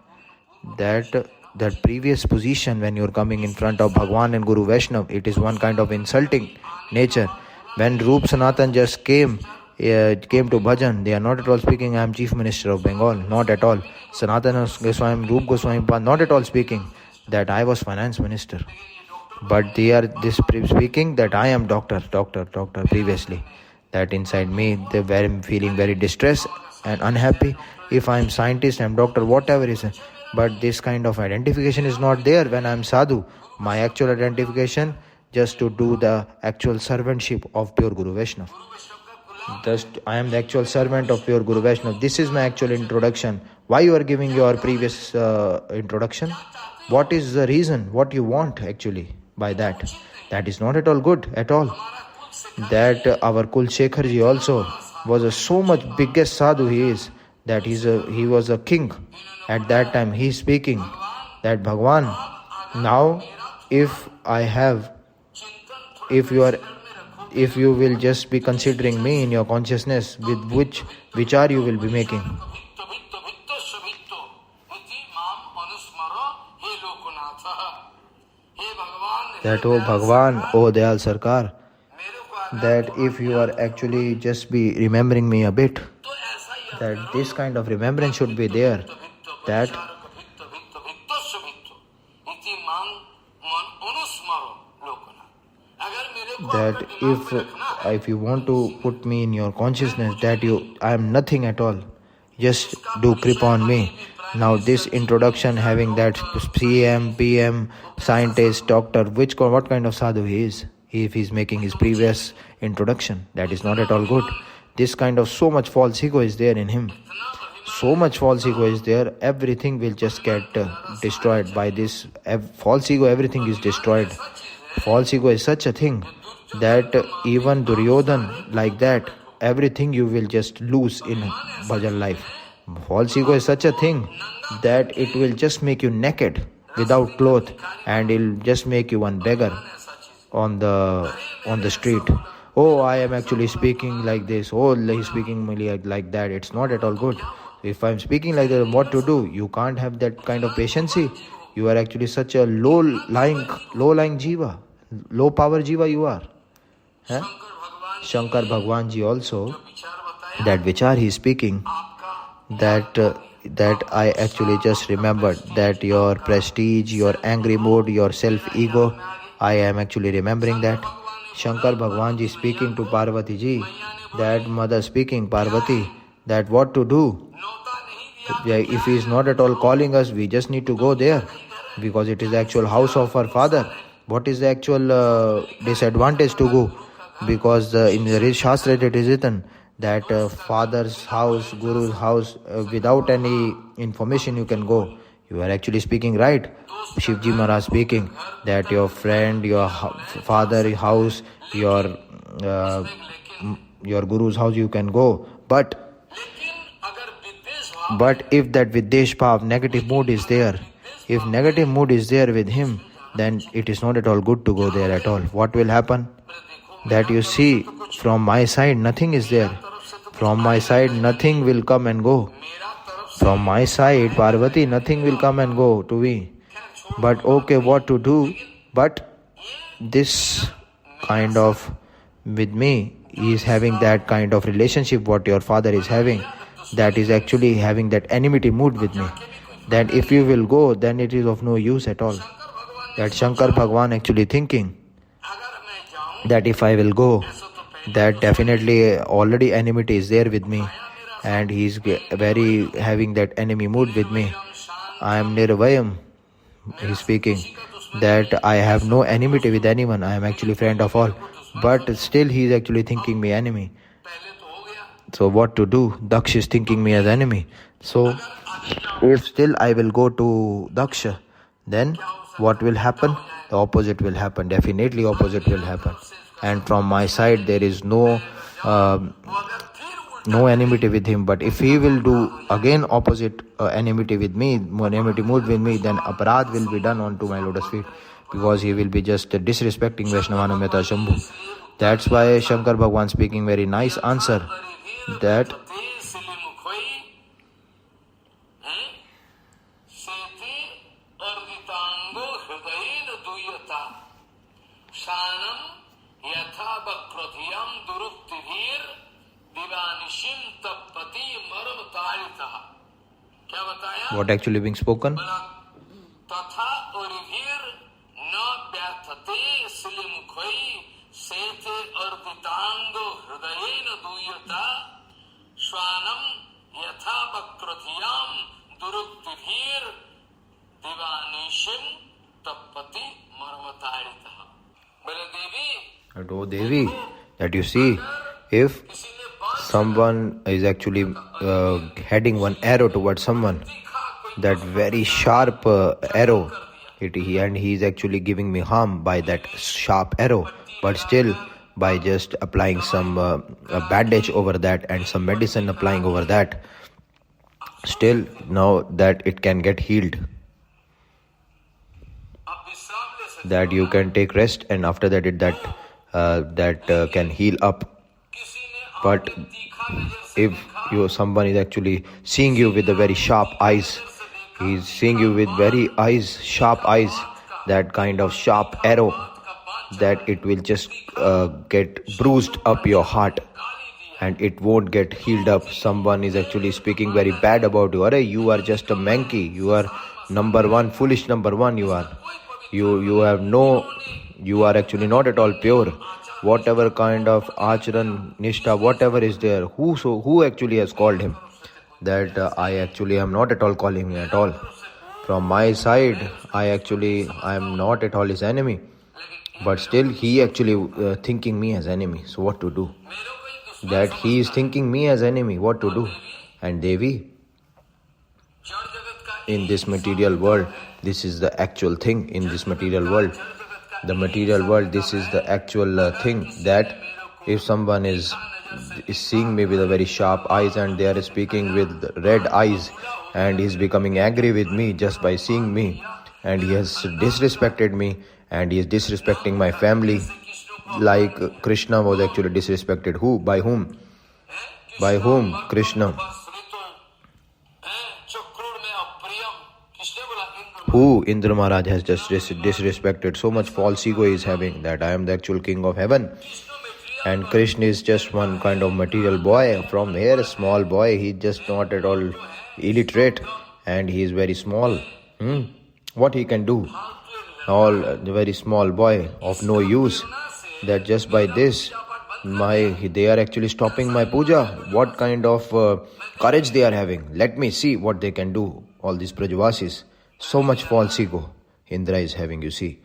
That previous position, when you are coming in front of Bhagwan and Guru Vaishnav, it is one kind of insulting nature. When Roop Sanatan just came to bhajan, they are not at all speaking, I am Chief Minister of Bengal, not at all. Sanatana Goswami, Roop Goswami, not at all speaking that I was Finance Minister. But they are speaking that I am doctor previously. That inside me, they were feeling very distressed and unhappy. If I am scientist, I am doctor, whatever is it. But this kind of identification is not there when I am sadhu. My actual identification, just to do the actual servantship of pure Guru Vaishnav. Just I am the actual servant of pure Guru Vaishnav. This is my actual introduction. Why you are giving your previous introduction? What is the reason? What you want actually by that? That is not at all good at all. That our Kul Shekharji also was so much biggest sadhu he is. That he was a king. At that time he is speaking that Bhagwan, now if you will just be considering me in your consciousness, with which vichar you will be making. That, oh Bhagwan, oh Dayal Sarkar, that if you are actually just be remembering me a bit, that this kind of remembrance should be there. That that if you want to put me in your consciousness that I am nothing at all, just do grip on me. Now this introduction having that CM, PM, scientist, doctor, what kind of sadhu he is? If he's making his previous introduction, that is not at all good. This kind of so much false ego is there in him. So much false ego is there, everything will just get destroyed by this false ego. Everything is destroyed. False ego is such a thing that even Duryodhan, like that, everything you will just lose in bhajan life. False ego is such a thing that it will just make you naked without cloth, and it will just make you one beggar on the street. Oh, I am actually speaking like this. Oh, he's speaking like that. It's not at all good. If I'm speaking like that, what to do? You can't have that kind of patience. You are actually such a low-lying jiva, low-power jiva you are. Shankar Bhagwan Ji also, that vichar he is speaking, that I actually just remembered that your prestige, your angry mood, your self-ego, I am actually remembering that. Shankar Bhagwan Ji speaking to Parvati Ji, that mother speaking, Parvati, that what to do? If he is not at all calling us, we just need to go there, because it is the actual house of our father. What is the actual disadvantage to go? Because in the Shastra it is written that father's house, guru's house, without any information you can go. You are actually speaking right. Shivji Maharaj speaking that your friend, your father house, your guru's house you can go. But if that Videsh Bhav, negative mood is there, if negative mood is there with him, then it is not at all good to go there at all. What will happen? That you see, from my side nothing is there. From my side nothing will come and go. From my side, Parvati, nothing will come and go to me. But okay, what to do? But this kind of, with me, he is having that kind of relationship what your father is having, that is actually having that enmity mood with me. Then if you will go, then it is of no use at all. That Shankar Bhagwan actually thinking that if I will go, that definitely already enmity is there with me, and he is very having that enemy mood with me. I am Nirvayam, he is speaking, that I have no enmity with anyone, I am actually friend of all, but still he is actually thinking me enemy. So what to do? Daksh is thinking me as enemy. So if still I will go to Daksha, then what will happen? The opposite will happen. Definitely opposite will happen. And from my side there is no enmity with him. But if he will do again opposite enmity with me, enmity mood with me, then aparad will be done onto my lotus feet, because he will be just disrespecting Vaishnavanamyata Shambhu. That's why Shankar Bhagwan speaking very nice answer, that what actually being spoken? Oh Devi, that you see, if someone is actually heading one arrow towards someone, that very sharp arrow, and he is actually giving me harm by that sharp arrow, but still by just applying some a bandage over that and some medicine applying over that, still now that it can get healed, that you can take rest, and after that that can heal up. But if someone is actually seeing you with the very sharp eyes, he is seeing you with very sharp eyes, that kind of sharp arrow, that it will just get bruised up your heart, and it won't get healed up. Someone is actually speaking very bad about you. Arey, you are just a manky. You are number one, foolish number one. You are. You are actually not at all pure. whatever kind of acharan, nishtha, whatever is there, who actually has called him? That I actually am not at all calling him at all. From my side, I am not at all his enemy. But still, he actually thinking me as enemy. So what to do? That he is thinking me as enemy. What to do? And Devi, in this material world, this is the actual thing in this material world. The material world, this is the actual thing, that if someone is seeing me with a very sharp eyes and they are speaking with red eyes and is becoming angry with me just by seeing me, and he has disrespected me and he is disrespecting my family, like Krishna was actually disrespected. Who? By whom? By whom? Krishna. Who? Indra Maharaj has just disrespected. So much false ego he is having, that I am the actual king of heaven. And Krishna is just one kind of material boy from here, a small boy. He is just not at all illiterate and he is very small. What he can do? All the very small boy of no use. That just by this, they are actually stopping my puja. What kind of courage they are having? Let me see what they can do. All these Brajavasis. So much false ego Indra is having, you see.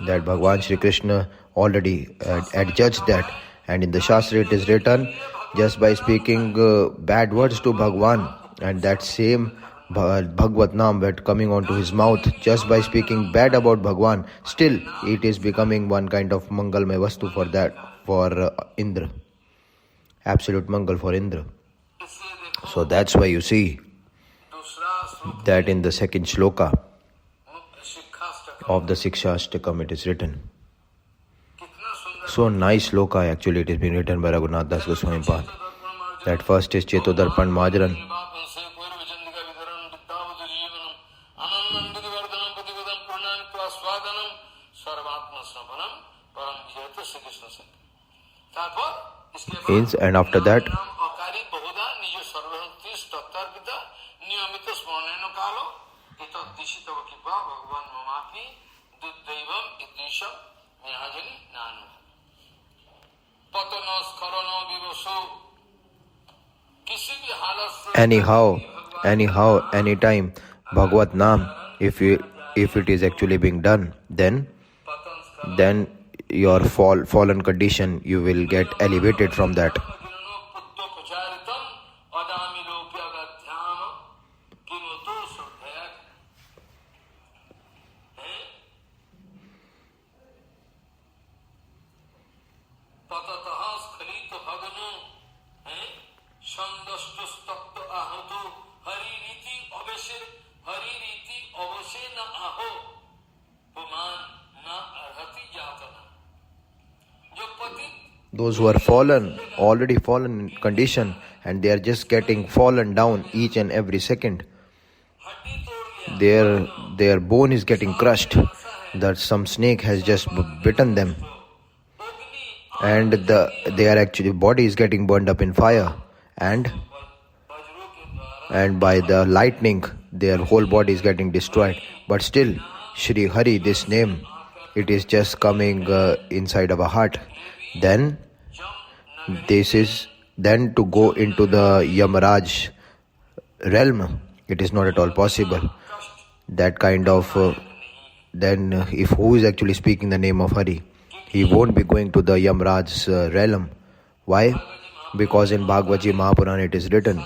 That Bhagavan Shri Krishna already had judged that. And in the Shastra it is written, just by speaking bad words to Bhagavan, and that same Bhagavat Nam that coming onto his mouth, just by speaking bad about Bhagavan, still it is becoming one kind of Mangalmay Vastu for that, for Indra. Absolute Mangal for Indra. So that's why you see that in the second shloka of the Shiksha Ashtakam it is written. So nice shloka actually, it has been written by Raghunath Das Goswami Pad. That first is Chetodarpan Majaran. And after that, anyhow, anytime Bhagavat Nam, if it is actually being done, then your fallen condition, you will get elevated from that. Those who are already fallen in condition, and they are just getting fallen down each and every second. Their bone is getting crushed, that some snake has just bitten them, and their actually body is getting burned up in fire, and by the lightning their whole body is getting destroyed. But still, Shri Hari, this name, it is just coming inside of a heart. Then to go into the Yamaraj realm, it is not at all possible. That kind of then if who is actually speaking the name of Hari, he won't be going to the Yamaraj's realm. Why? Because in Bhagavad Mahapurana it is written,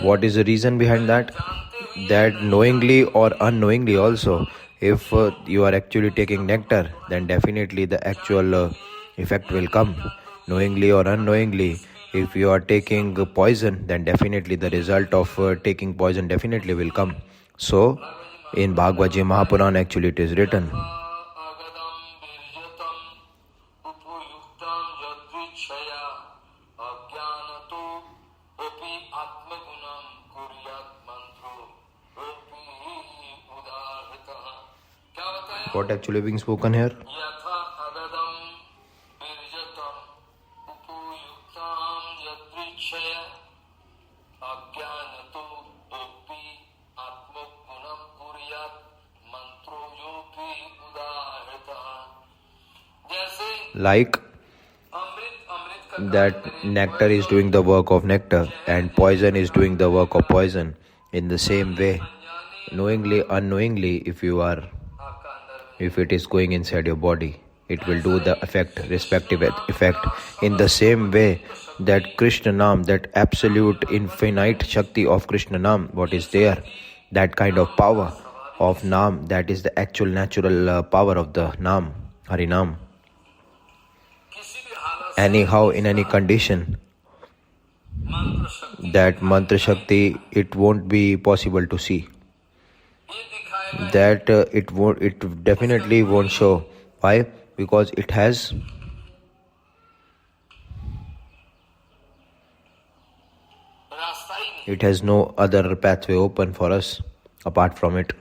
what is the reason behind that? That knowingly or unknowingly also, if you are actually taking nectar, then definitely the actual effect will come. Knowingly or unknowingly, if you are taking poison, then definitely the result of taking poison definitely will come. So, in Bhagavad Mahapurana actually it is written, what actually being spoken here? Like that nectar is doing the work of nectar and poison is doing the work of poison. In the same way, knowingly, unknowingly, if it is going inside your body, it will do the respective effect. In the same way, that Krishna Nam, that absolute infinite Shakti of Krishna Nam, what is there, that kind of power of Nam, that is the actual natural power of the Nam, Harinam. Anyhow, in any condition, that mantra Shakti, it won't be possible to see. That it definitely won't show. Why? Because it has no other pathway open for us apart from it.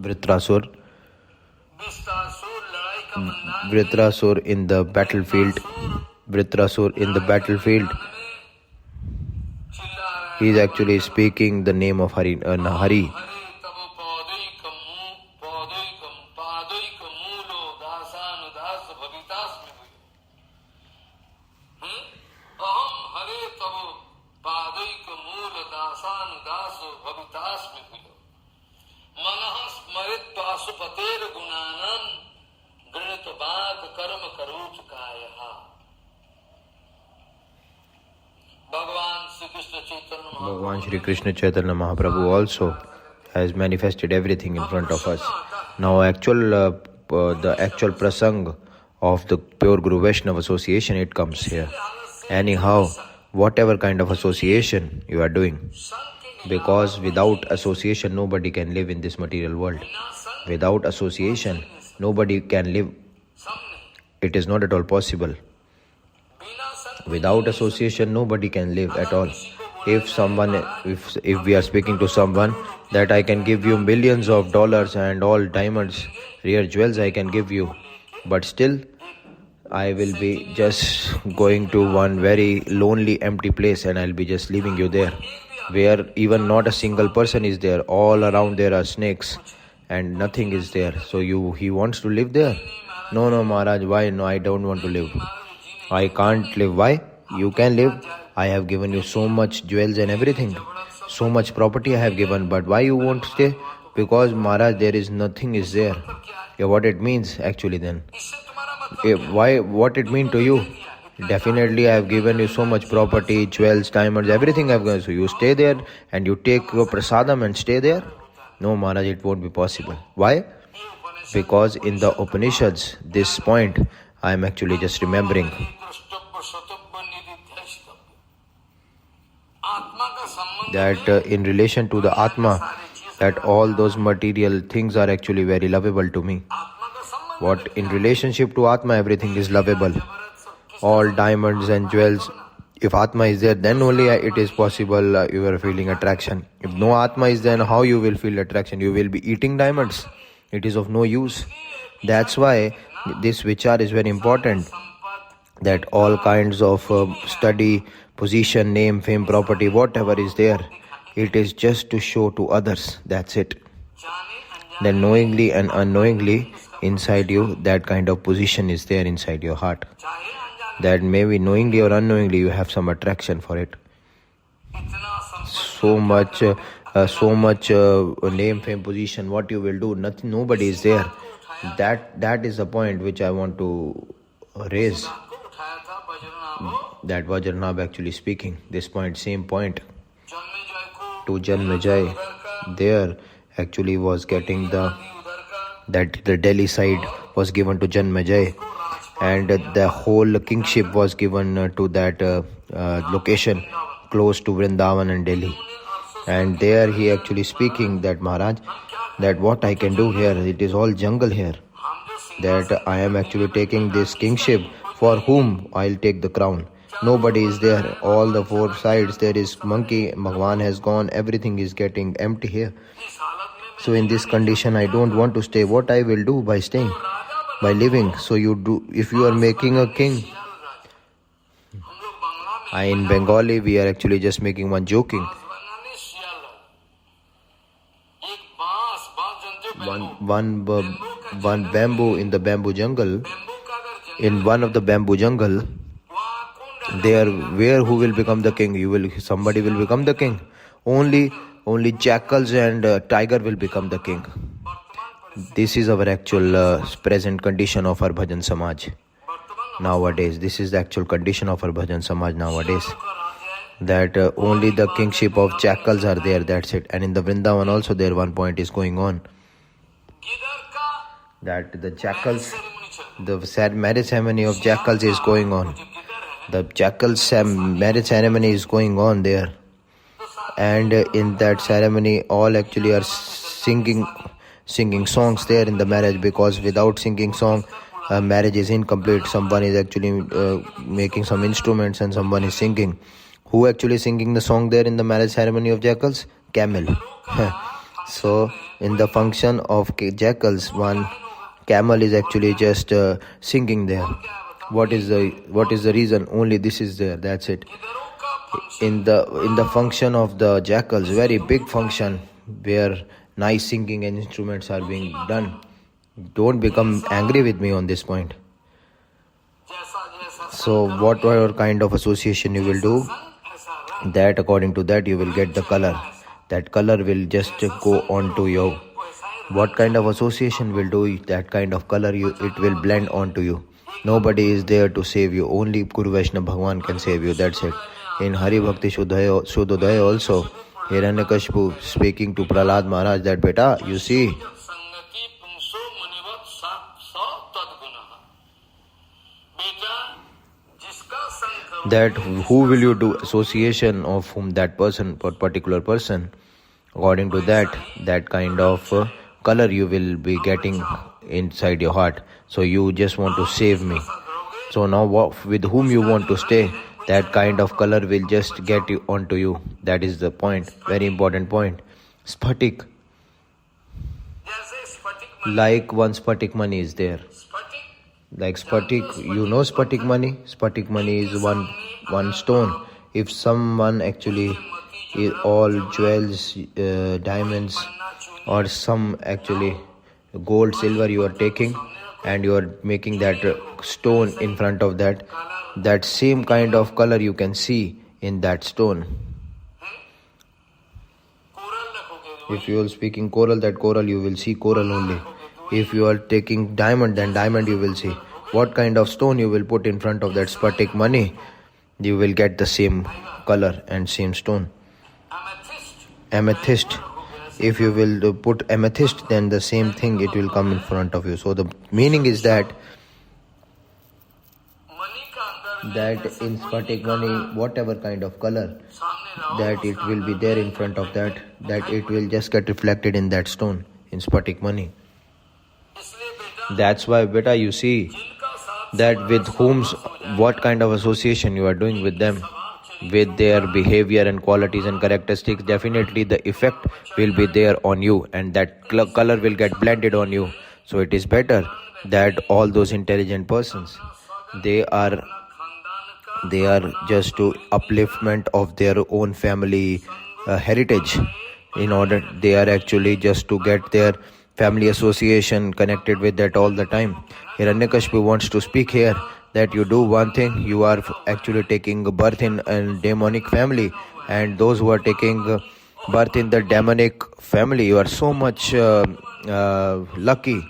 Vritrasur in the battlefield, he is actually speaking the name of Hari. Bhagavan Shri Krishna Chaitanya Mahaprabhu also has manifested everything in front of us. Now the actual prasang of the pure Guru Vaishnava association, it comes here. Anyhow, whatever kind of association you are doing, because without association nobody can live in this material world. Without association nobody can live. It is not at all possible. Without association nobody can live at all. If we are speaking to someone that I can give you millions of dollars and all diamonds, rare jewels I can give you, but still I will be just going to one very lonely empty place and I'll be just leaving you there, where even not a single person is there. All around there are snakes and nothing is there. So he wants to live there? No Maharaj, why? No, I don't want to live. I can't live. Why? You can live. I have given you so much jewels and everything, so much property I have given, but why you won't stay? Because Maharaj, there is nothing is there. Yeah, what it means actually then? What it mean to you? Definitely I have given you so much property, jewels, diamonds, everything I have given. So you stay there and you take your prasadam and stay there? No Maharaj, it won't be possible. Why? Because in the Upanishads, this point I am actually just remembering. That in relation to the Atma, that all those material things are actually very lovable to me. What in relationship to Atma, everything is lovable. All diamonds and jewels. If Atma is there, then only it is possible you are feeling attraction. If no Atma is there, how you will feel attraction? You will be eating diamonds. It is of no use. That's why this vichar is very important. That all kinds of study, position, name, fame, property, whatever is there, it is just to show to others. That's it. Then knowingly and unknowingly inside you, that kind of position is there inside your heart. That maybe knowingly or unknowingly you have some attraction for it. So much name, fame, position, what you will do, nothing, nobody is there. That is the point which I want to raise. That Vajranab actually speaking, this point, same point. To Janmejai, there actually was getting the Delhi side was given to Janmejai, and the whole kingship was given to that location close to Vrindavan and Delhi. And there he actually speaking that Maharaj, that what I can do here, it is all jungle here. That I am actually taking this kingship, for whom I'll take the crown. Nobody is there. All the four sides there is monkey. Bhagwan has gone. Everything is getting empty here. So in this condition, I don't want to stay. What I will do by staying? By living. So you do. If you are making a king, in Bengali we are actually just making one joking. one bamboo in the bamboo jungle, in one of the bamboo jungle, there where who will become the king? Somebody will become the king. Only jackals and tiger will become the king. This is our actual present condition of our bhajan samaj nowadays. This is the actual condition of our bhajan samaj nowadays. That only the kingship of jackals are there, that's it. And in the Vrindavan also there one point is going on, that the jackals, the sad marriage ceremony of jackals is going on. The jackals marriage ceremony is going on there. And in that ceremony all actually are singing songs there in the marriage, because without singing song marriage is incomplete. Someone is actually making some instruments and someone is singing. Who actually singing the song there in the marriage ceremony of jackals? Camel. So in the function of jackals, one camel is actually just singing there. What is the reason? Only this is there, that's it. In the function of the jackals, very big function where nice singing and instruments are being done. Don't become angry with me on this point. So whatever kind of association you will do, that according to that you will get the color. That color will just go on to you. What kind of association will do that kind of color, it will blend onto you. Nobody is there to save you. Only Guru Vaishnava Bhagwan can save you, that's it. In Hari Bhakti Shuddhodaya also, Hiranyakashipu speaking to Prahlad Maharaj that, beta, you see, that who will you do association of whom that person, or particular person, according to that kind of color you will be getting inside your heart. So you just want to save me. So now with whom you want to stay, that kind of color will just get you onto you. That is the point, very important point. Spatik, like one spatik money is there. Like spatik, you know spatik money? Spatik money is one stone. If someone actually is all jewels, diamonds, or some actually gold, silver you are taking, and you are making that stone in front of that same kind of color you can see in that stone. If you are speaking coral, that coral you will see coral only. If you are taking diamond, then diamond you will see. What kind of stone you will put in front of that spatik money, you will get the same color and same stone. Amethyst. If you will put amethyst, then the same thing, it will come in front of you. So the meaning is that in spatik money, whatever kind of color, that it will be there in front of that it will just get reflected in that stone, in spatik money. That's why, beta, you see that with what kind of association you are doing with them, with their behavior and qualities and characteristics, definitely the effect will be there on you, and that color will get blended on you. So it is better that all those intelligent persons, they are just to upliftment of their own family heritage. In order, they are actually just to get their family association connected with that all the time. Hiranyakashipu wants to speak here that you do one thing, you are actually taking birth in a demonic family, and those who are taking birth in the demonic family, you are so much lucky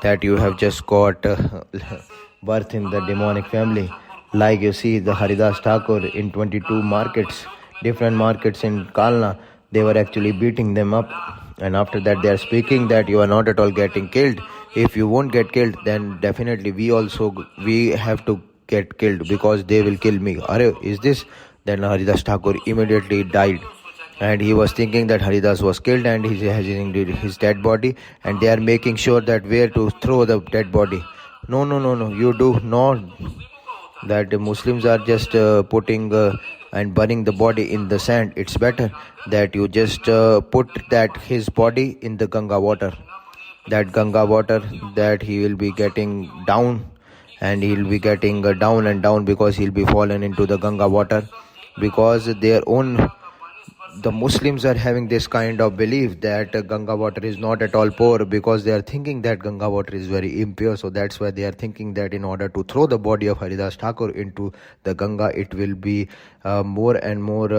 that you have just got birth in the demonic family. Like you see the Haridas Thakur in 22 markets, different markets in Kalna, they were actually beating them up, and after that they are speaking that you are not at all getting killed. If you won't get killed, then definitely we have to get killed, because they will kill me. Are is this? Then Haridas Thakur immediately died, and he was thinking that Haridas was killed and he has his dead body, and they are making sure that where to throw the dead body. No, you do not. That the Muslims are just putting and burning the body in the sand. It's better that you just put that his body in the Ganga water. That Ganga water, that he will be getting down, and he will be getting down and down, because he will be fallen into the Ganga water, because their own the Muslims are having this kind of belief that Ganga water is not at all pure, because they are thinking that Ganga water is very impure. So that's why they are thinking that in order to throw the body of Haridas Thakur into the Ganga, it will be more and more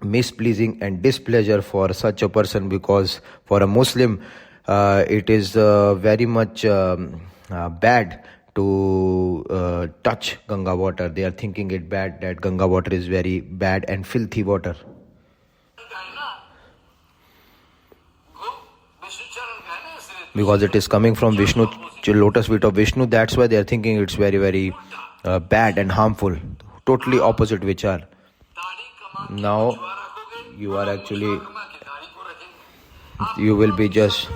mispleasing and displeasure for such a person, because for a Muslim it is very much bad to touch Ganga water. They are thinking it bad, that Ganga water is very bad and filthy water. Because it is coming from Vishnu, lotus feet of Vishnu, that's why they are thinking it's very, very bad and harmful. Totally opposite vichar. Now you are actually, you will be just,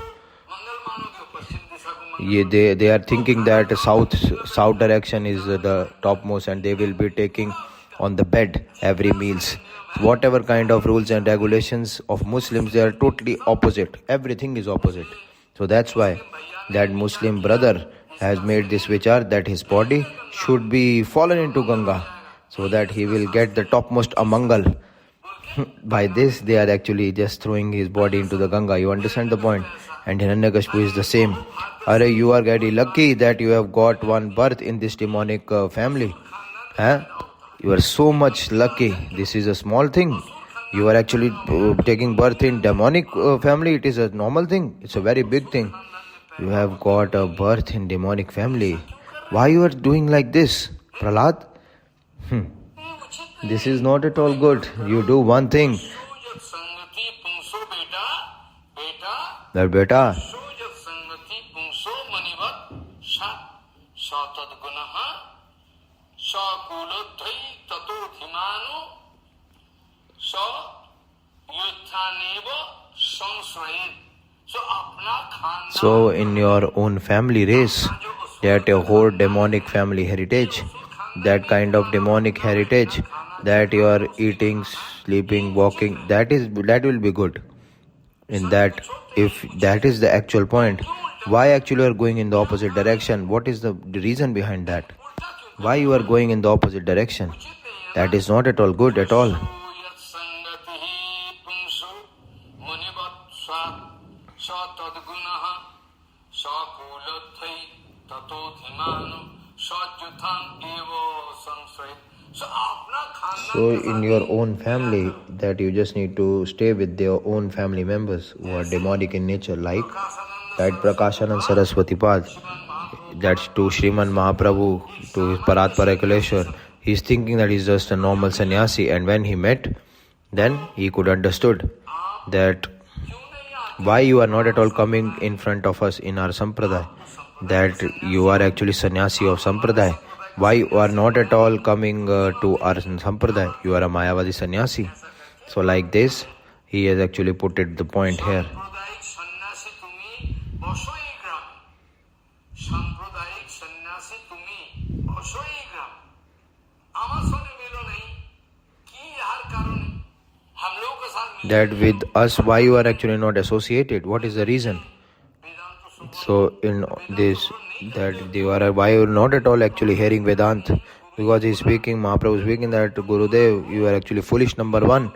they are thinking that south direction is the topmost, and they will be taking on the bed every meals. Whatever kind of rules and regulations of Muslims, they are totally opposite. Everything is opposite. So that's why that Muslim brother has made this vichar that his body should be fallen into Ganga, so that he will get the topmost amangal. By this, they are actually just throwing his body into the Ganga. You understand the point? And Hiranyakashipu is the same. Are you are very lucky that you have got one birth in this demonic family. You are so much lucky. This is a small thing. You are actually taking birth in demonic family. It is a normal thing. It's a very big thing. You have got a birth in demonic family. Why you are doing like this, Prahlad? This is not at all good. You do one thing. That beta, so in your own family race, that a whole demonic family heritage, that kind of demonic heritage, that you are eating, sleeping, walking, that will be good. In that, if that is the actual point, why actually you are going in the opposite direction? What is the reason behind that? Why you are going in the opposite direction? That is not at all good at all. So in your own family, that you just need to stay with your own family members who are demonic in nature, like that Prakashanand Saraswati Pad, that's to Sriman Mahaprabhu, to his Parat Parakaleshwar. He's thinking that he's just a normal sannyasi, and when he met, then he could understood that why you are not at all coming in front of us in our sampradaya, that you are actually sannyasi of sampradaya. Why you are not at all coming to our sampradaya? You are a Mayavadi sannyasi. So like this, he has actually put it the point here. That with us, why you are actually not associated? What is the reason? So in this, that you are, why you are not at all actually hearing Vedanta? Because he is speaking, Mahaprabhu is speaking that Gurudev, you are actually foolish, number one,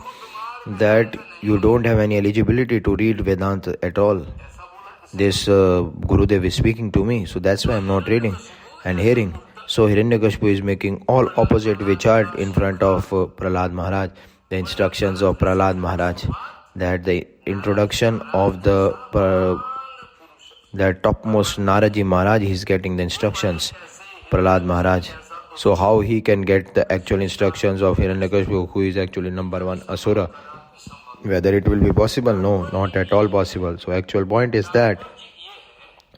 that you don't have any eligibility to read Vedanta at all. This Gurudev is speaking to me, so that's why I am not reading and hearing. So Hiranyakashipu is making all opposite vichar in front of Prahlad Maharaj, the instructions of Prahlad Maharaj, that the introduction of the that topmost Naraji Maharaj, he is getting the instructions, Prahlad Maharaj. So how he can get the actual instructions of Hiranyakashipu, who is actually number one Asura? Whether it will be possible? No, not at all possible. So actual point is that,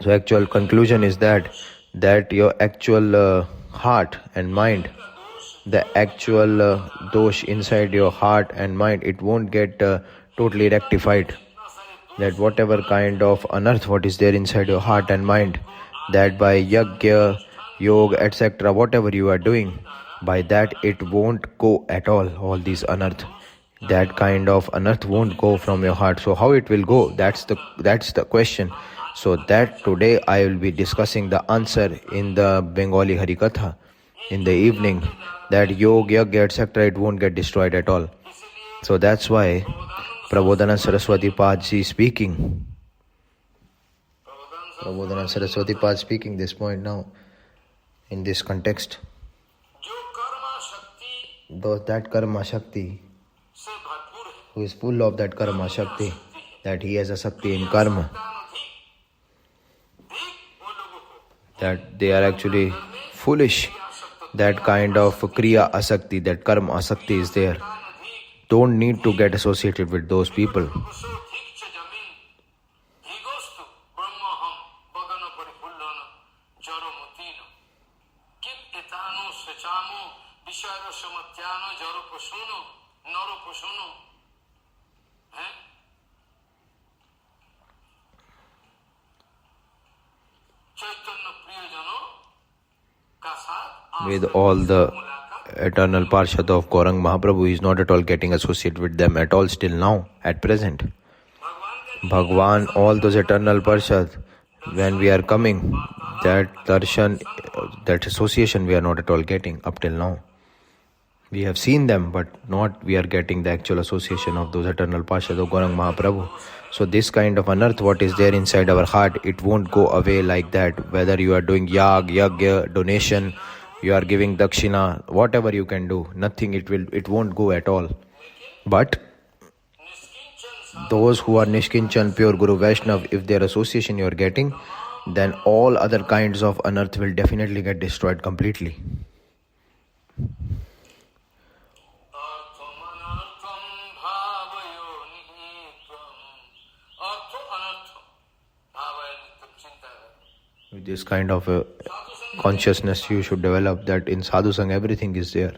so actual conclusion is that your actual heart and mind, the actual dosh inside your heart and mind, it won't get totally rectified. That whatever kind of unearth what is there inside your heart and mind, that by yajna, yoga, etc., whatever you are doing, by that it won't go at all these unearth. That kind of unearth won't go from your heart. So how it will go? That's the question. So that today I will be discussing the answer in the Bengali Harikatha in the evening, that yoga, yajna, etc., it won't get destroyed at all. So that's why Prabodhana Saraswati Pad is speaking. Prabodhana Saraswati Pad speaking this point now in this context. That karma shakti, who is full of that karma shakti, that he has a shakti in karma, that they are actually foolish. That kind of kriya asakti, that karma asakti is there. Don't need to get associated with those people. With all the eternal Parshad of Gaurang Mahaprabhu, he is not at all getting associated with them at all still now, at present. Bhagwan, all those eternal Parshad, when we are coming, that darshan, that association we are not at all getting up till now. We have seen them, but not we are getting the actual association of those eternal Parshad of Gaurang Mahaprabhu. So this kind of unearth, what is there inside our heart, it won't go away like that. Whether you are doing yagya, donation, you are giving dakshina, whatever you can do, nothing, it won't go at all. But those who are Nishkinchan, pure Guru Vaishnav, if their association you are getting, then all other kinds of unearth will definitely get destroyed completely. With this kind of a consciousness you should develop, that in Sadhu Sangha everything is there.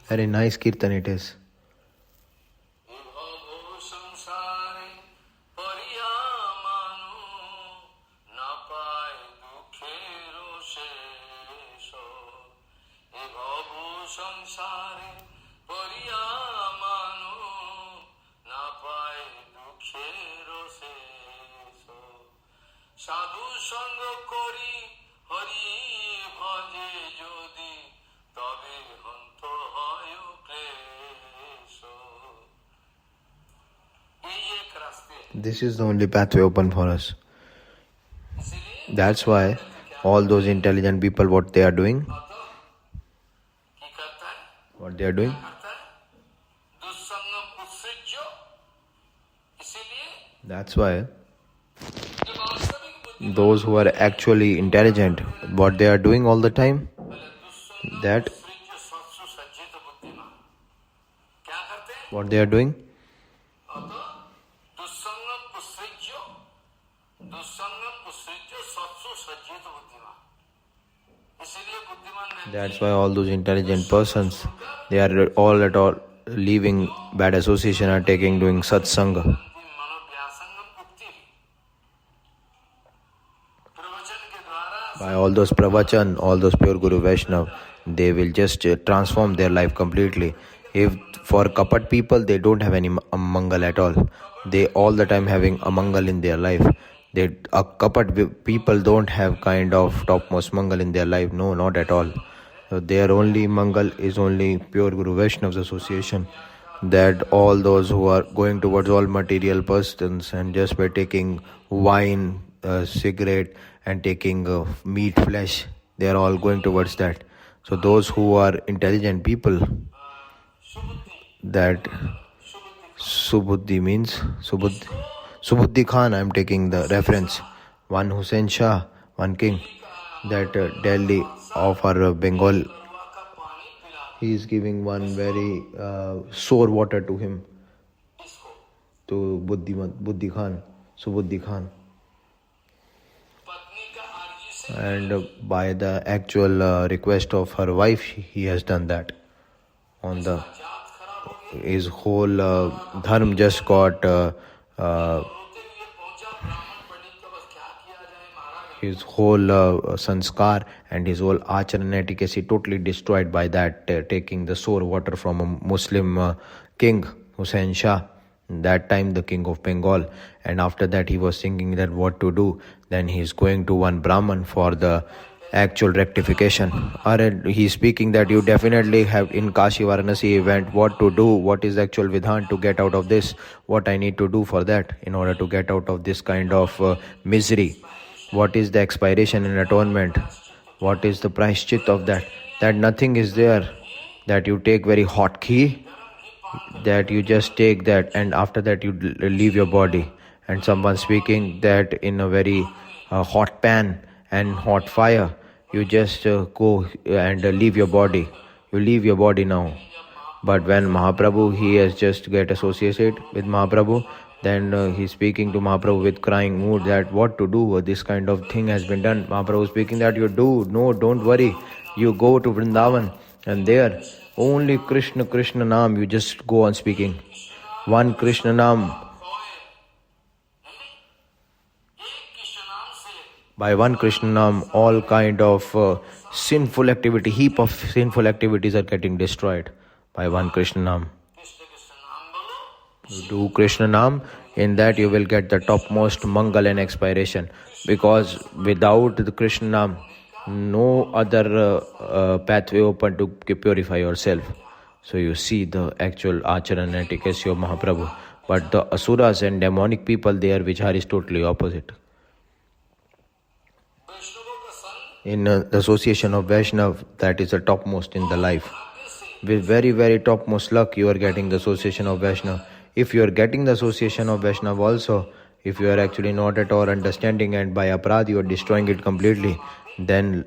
Very nice kirtan it is. This is the only pathway open for us. That's why all those intelligent people, what they are doing? That's why those who are actually intelligent, what they are doing all the time? That what they are doing? That's why all those intelligent persons, they are all at all leaving bad association and doing satsanga. By all those provochon, all those pure Guru Vaishnav, they will just transform their life completely. If for kapat people, they don't have any amangal at all. They all the time having amangal in their life. Kapat people don't have kind of topmost mangal in their life. No, not at all. So their only mangal is only pure Guru Vaishnav's association. That all those who are going towards all material persons and just by taking wine, cigarette and taking meat, flesh, they are all going towards that. So those who are intelligent people, that Subuddhi means Subuddhi Khan, I am taking the reference. One Hussain Shah, one king, that Delhi of our Bengal, he is giving one very sour water to him, to Buddhi Khan, Subuddhi Khan. And by the actual request of her wife, he has done that. On the his whole dharma just got his whole sanskar and his whole acharan etiquette totally destroyed by that, taking the sour water from a Muslim king, Hussain Shah. That time the king of Bengal, and after that he was thinking that what to do. Then he is going to one Brahman for the actual rectification. Or he's speaking that you definitely have in Kashi Varanasi event what to do, what is the actual vidhan to get out of this, what I need to do for that in order to get out of this kind of misery. What is the expiration and atonement? What is the prashchit of that? That nothing is there. That you take very hot ghee, that you just take that and after that you leave your body. And someone speaking that in a very hot pan and hot fire, you just go and leave your body. You leave your body now. But when Mahaprabhu, he has just get associated with Mahaprabhu, then he's speaking to Mahaprabhu with crying mood that what to do, this kind of thing has been done. Mahaprabhu speaking that you do, no, don't worry. You go to Vrindavan and there only Krishna, Krishna Nam, you just go on speaking. One Krishna Nam. By one Krishna Nam, all kind of sinful activity, heap of sinful activities are getting destroyed by one Krishna Nam. You do Krishna Nam, in that you will get the topmost Mangal and expiration. Because without the Krishna Nam, no other pathway open to purify yourself. So you see the actual acharan and efficacy of Mahaprabhu. But the asuras and demonic people, their vichar is totally opposite. In the association of Vaishnav, that is the topmost in the life. With very, very topmost luck, you are getting the association of Vaishnav. If you are getting the association of Vaishnav also, if you are actually not at all understanding and by aparad you are destroying it completely, then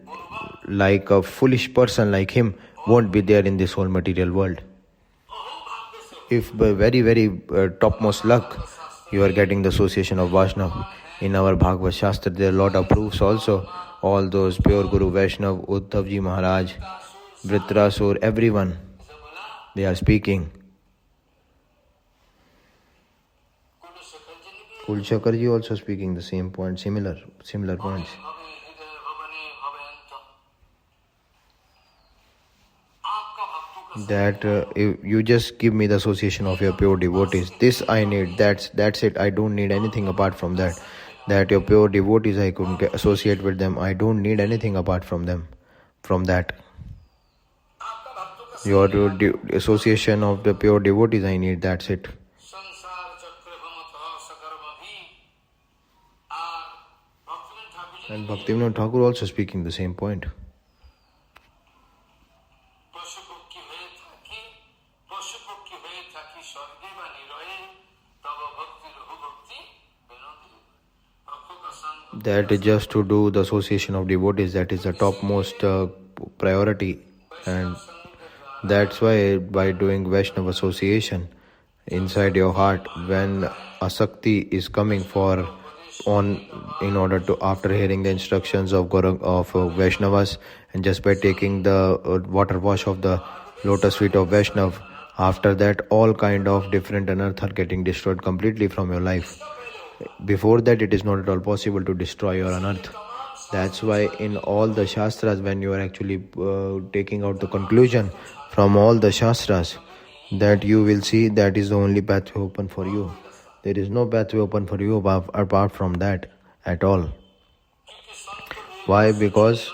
like a foolish person like him won't be there in this whole material world. If by very, very topmost luck you are getting the association of Vaishnav, in our Bhagavad Shastra there are a lot of proofs also. All those pure Guru Vaishnav, Uddhavji Maharaj, Vritrasur, everyone, they are speaking. Kulchakarji also speaking the same point, similar points. That if you just give me the association of your pure devotees, this I need, that's it, I don't need anything apart from that. That your pure devotees, I couldn't associate with them, I don't need anything apart from them, from that. Your association of the pure devotees I need, that's it. And Bhaktivinoda Thakur also speaking the same point. That just to do the association of devotees, that is the topmost priority, and that's why by doing Vaishnava association inside your heart, when asakti is coming in order to, after hearing the instructions of Vaishnavas, and just by taking the water wash of the lotus feet of Vaishnav, after that all kind of different anarthas are getting destroyed completely from your life. Before that, it is not at all possible to destroy your anartha. That's why in all the Shastras, when you are actually taking out the conclusion from all the Shastras, that you will see that is the only pathway open for you. There is no pathway open for you apart from that at all. Why? Because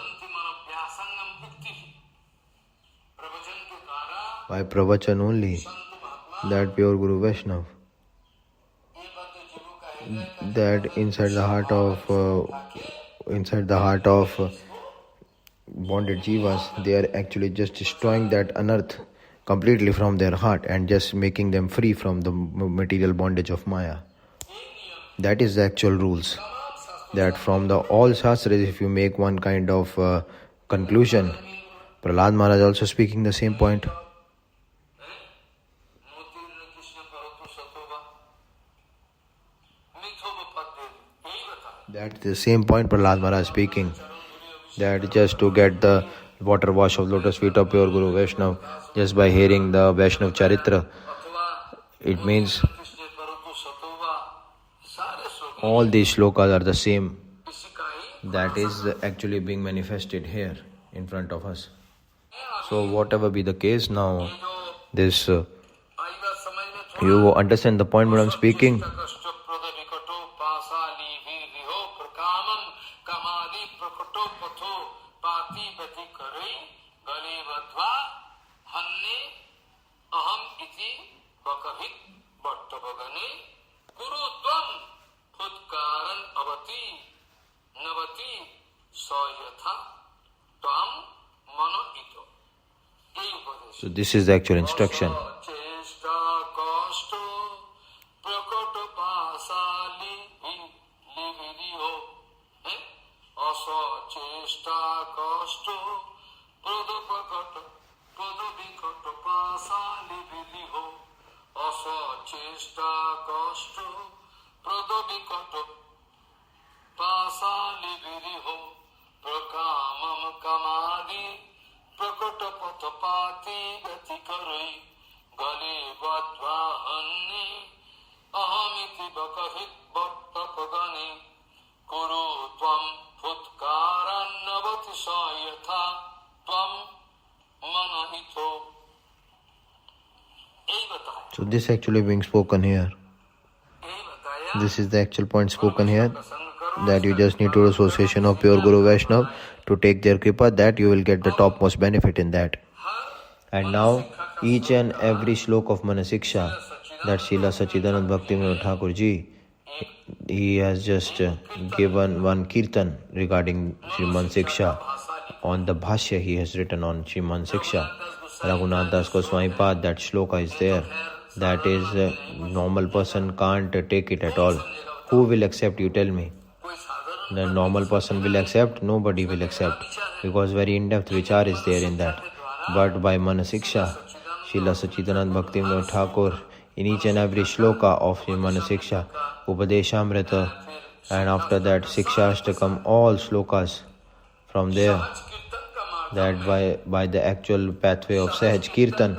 by provochon only, that pure Guru Vaishnav, that inside the heart of bonded jivas, they are actually just destroying that anarth completely from their heart and just making them free from the material bondage of Maya. That is the actual rules. That from the all shastras, if you make one kind of conclusion, Prahlad Maharaj also speaking the same point. That's the same point Prahlad Maharaj speaking. That just to get the water wash of lotus feet of pure Guru Vaishnav, just by hearing the Vaishnav Charitra, it means all these shlokas are the same. That is actually being manifested here in front of us. So whatever be the case now, this You understand the point what I'm speaking? So this is the actual instruction. So this actually being spoken here. This is the actual point spoken here, that you just need to do association of pure Guru Vaishnav to take their kripa, that you will get the topmost benefit in that. And now each and every shlok of Manah shiksha that Srila Sachidanand Bhaktivinoda Thakur Ji, he has just given one kirtan regarding Shriman Shiksha. On the bhashya he has written on Shriman Shiksha. Raghunath Das Goswami Pad, that shloka is there. That is, normal person can't take it at all. Who will accept, you tell me? The normal person will accept? Nobody will accept, because very in-depth vichar is there in that. But by Manah shiksha, Srila Sachidanand Bhaktivinoda Thakur, in each and every shloka of Manah shiksha, Upadeshamrita, and after that Shiksha Ashtakam, all shlokas from there, that by the actual pathway of Sahaj Kirtan,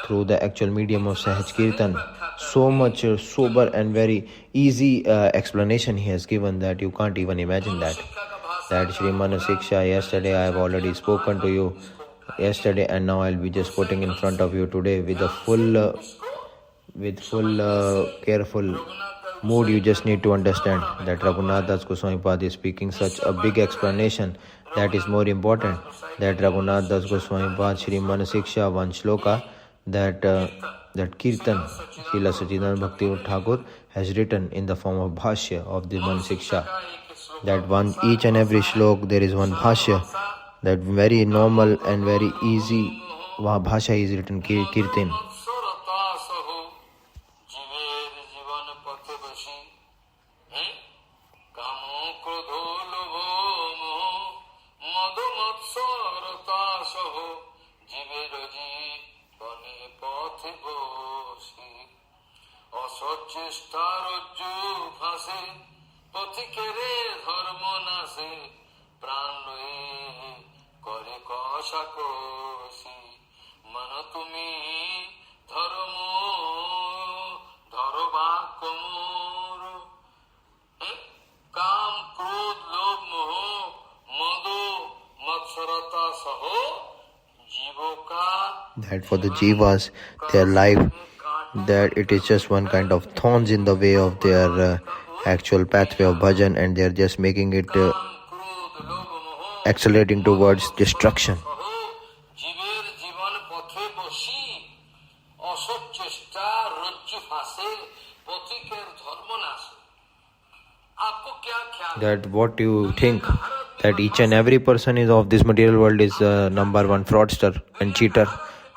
through the actual medium of Sahaj Kirtan, so much sober and very easy explanation he has given that you can't even imagine that. That Shri Manah shiksha, yesterday I have already spoken to you yesterday, and now I'll be just putting in front of you today with a full careful mood. You just need to understand that Raghunath Das Goswami Pad is speaking such a big explanation that is more important. That Raghunath Das Goswami Pad, Shri Manah shiksha, one shloka, that kirtan Srila Sachidanand Bhaktivinoda Thakur has written in the form of bhashya of the Manah shiksha. That one, each and every shlok there is one bhashya, that very normal and very easy bhasha is written kirtan. That for the jivas, their life, that it is just one kind of thorns in the way of their actual pathway of bhajan, and they are just making it accelerating towards destruction. That what do you think? That each and every person is of this material world is number one fraudster and cheater.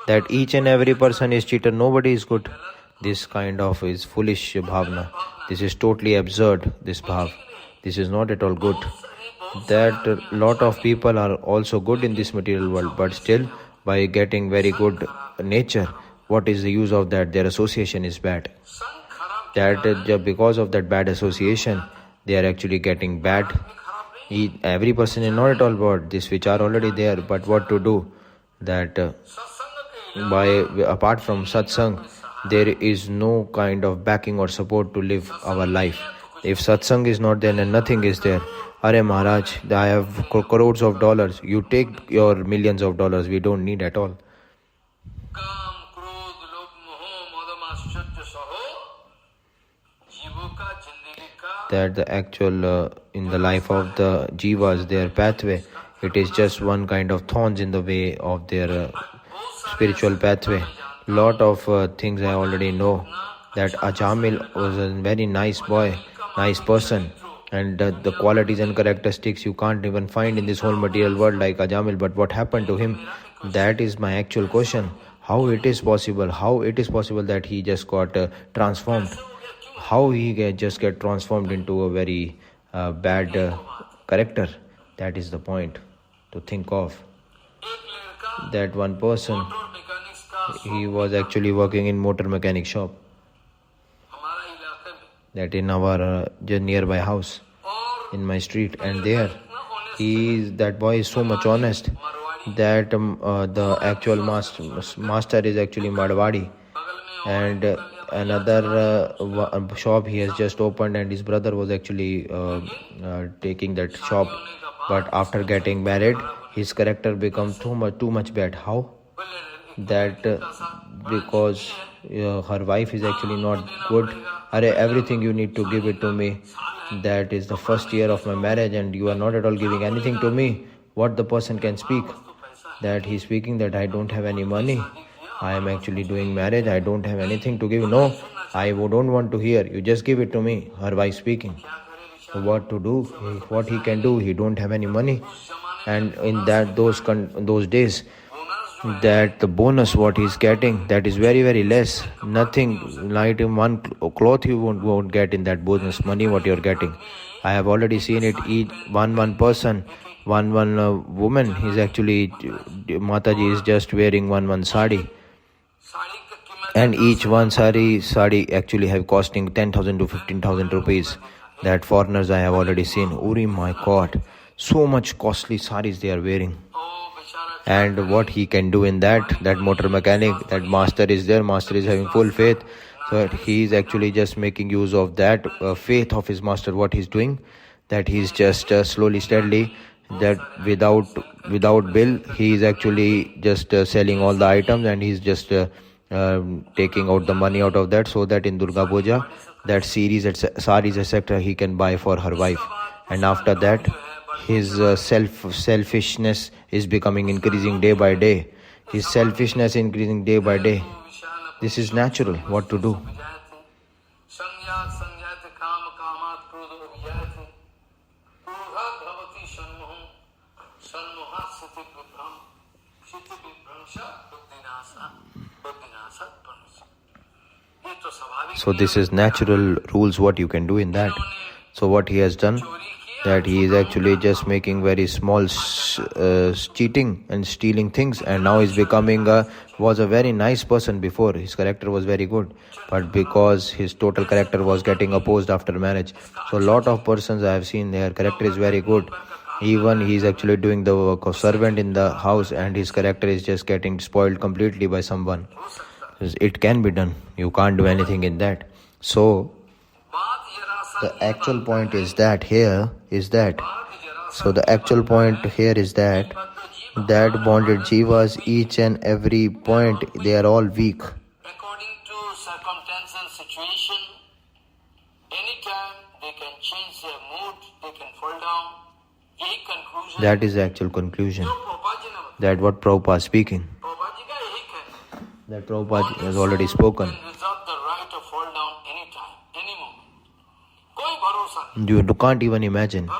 That each and every person is cheater. Nobody is good. This kind of is foolish bhavna. This is totally absurd, this bhav. This is not at all good. That a lot of people are also good in this material world, but still by getting very good nature, what is the use of that? Their association is bad. That because of that bad association, they are actually getting bad. Every person is not at all bad. This which are already there, but what to do? That apart from satsang, there is no kind of backing or support to live our life. If satsang is not there, then nothing is there. Arey Maharaj, I have crores of dollars. You take your millions of dollars. We don't need at all. that the actual in the life of the jivas, their pathway, it is just one kind of thorns in the way of their spiritual pathway. Lot of things I already know, that Ajamil was a very nice boy, nice person, and the qualities and characteristics you can't even find in this whole material world like Ajamil. But what happened to him? That is my actual question. How it is possible? How it is possible that he just got transformed? How he just get transformed into a very bad character? That is the point to think of. That one person, he was actually working in motor mechanic shop, that in our nearby house, in my street, and there that boy is so much honest that the actual master is actually Marwadi, and another shop he has just opened, and his brother was actually taking that shop. But after getting married, his character becomes too much bad. How? That because her wife is actually not good. Everything you need to give it to me. That is the first year of my marriage and you are not at all giving anything to me. What the person can speak? That he's speaking that I don't have any money. I am actually doing marriage. I don't have anything to give. No, I don't want to hear. You just give it to me. Her wife speaking. What to do? What he can do? He don't have any money. And in those days, that the bonus what he's getting, that is very, very less. Nothing, like one cloth you won't get in that bonus money what you're getting. I have already seen it. Each one person, one woman is actually, Mataji is just wearing one sari, and each one sari actually have costing 10,000 to 15,000 rupees. That foreigners I have already seen. Uri my God, so much costly saris they are wearing. And what he can do in that motor mechanic, that master is there, master is having full faith, so he is actually just making use of that faith of his master. What he's doing, that he's just slowly, steadily, that without bill, he is actually just selling all the items, and he's just taking out the money out of that, so that in Durga Puja, that saris etc. he can buy for her wife. And after that, his selfishness is becoming increasing day by day. His selfishness increasing day by day. This is natural. What to do? So this is natural rules what you can do in that. So what he has done, that he is actually just making very small cheating and stealing things, and now he's becoming was a very nice person before. His character was very good, but because his total character was getting opposed after marriage. So a lot of persons I have seen, their character is very good. Even he is actually doing the work of servant in the house, and his character is just getting spoiled completely by someone. It can be done. You can't do anything in that. So the actual point is that so the actual point here is that bonded jivas, each and every point, they are all weak. According to circumstance and situation, anytime they can change their mood, they can fall down. That is the actual conclusion. That what Prabhupada is speaking. That Prabhupada has already spoken. You can't even imagine.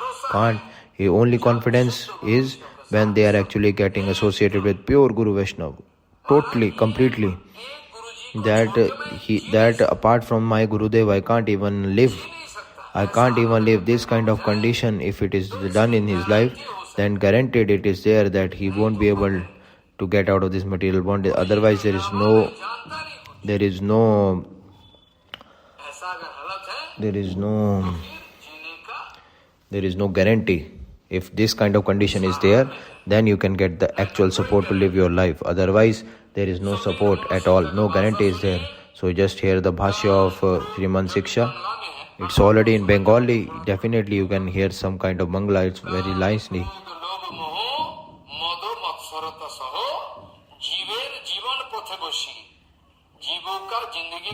Only confidence is when they are actually getting associated with pure Guru Vaishnava. Totally, completely. That apart from my Gurudev, I can't even live. This kind of condition. If it is done in his life, then guaranteed it is there that he won't be able to get out of this material bondage. Otherwise, there is no guarantee. If this kind of condition is there, then you can get the actual support to live your life. Otherwise, there is no support at all. No guarantee is there. So just hear the bhashya of Sriman Shiksha. It's already in Bengali. Definitely you can hear some kind of Bangla. It's very nicely.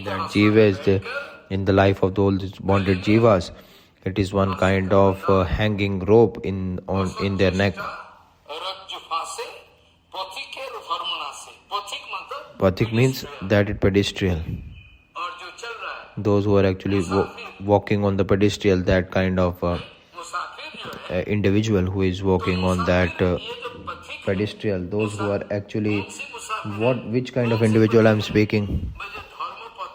That jiva is in the life of all these bonded jivas. It is one kind of hanging rope in their neck. Pathik means that it pedestrian. Those who are actually walking on the pedestrian, that kind of individual who is walking on that pedestrian, those who are actually, which kind of individual I am speaking?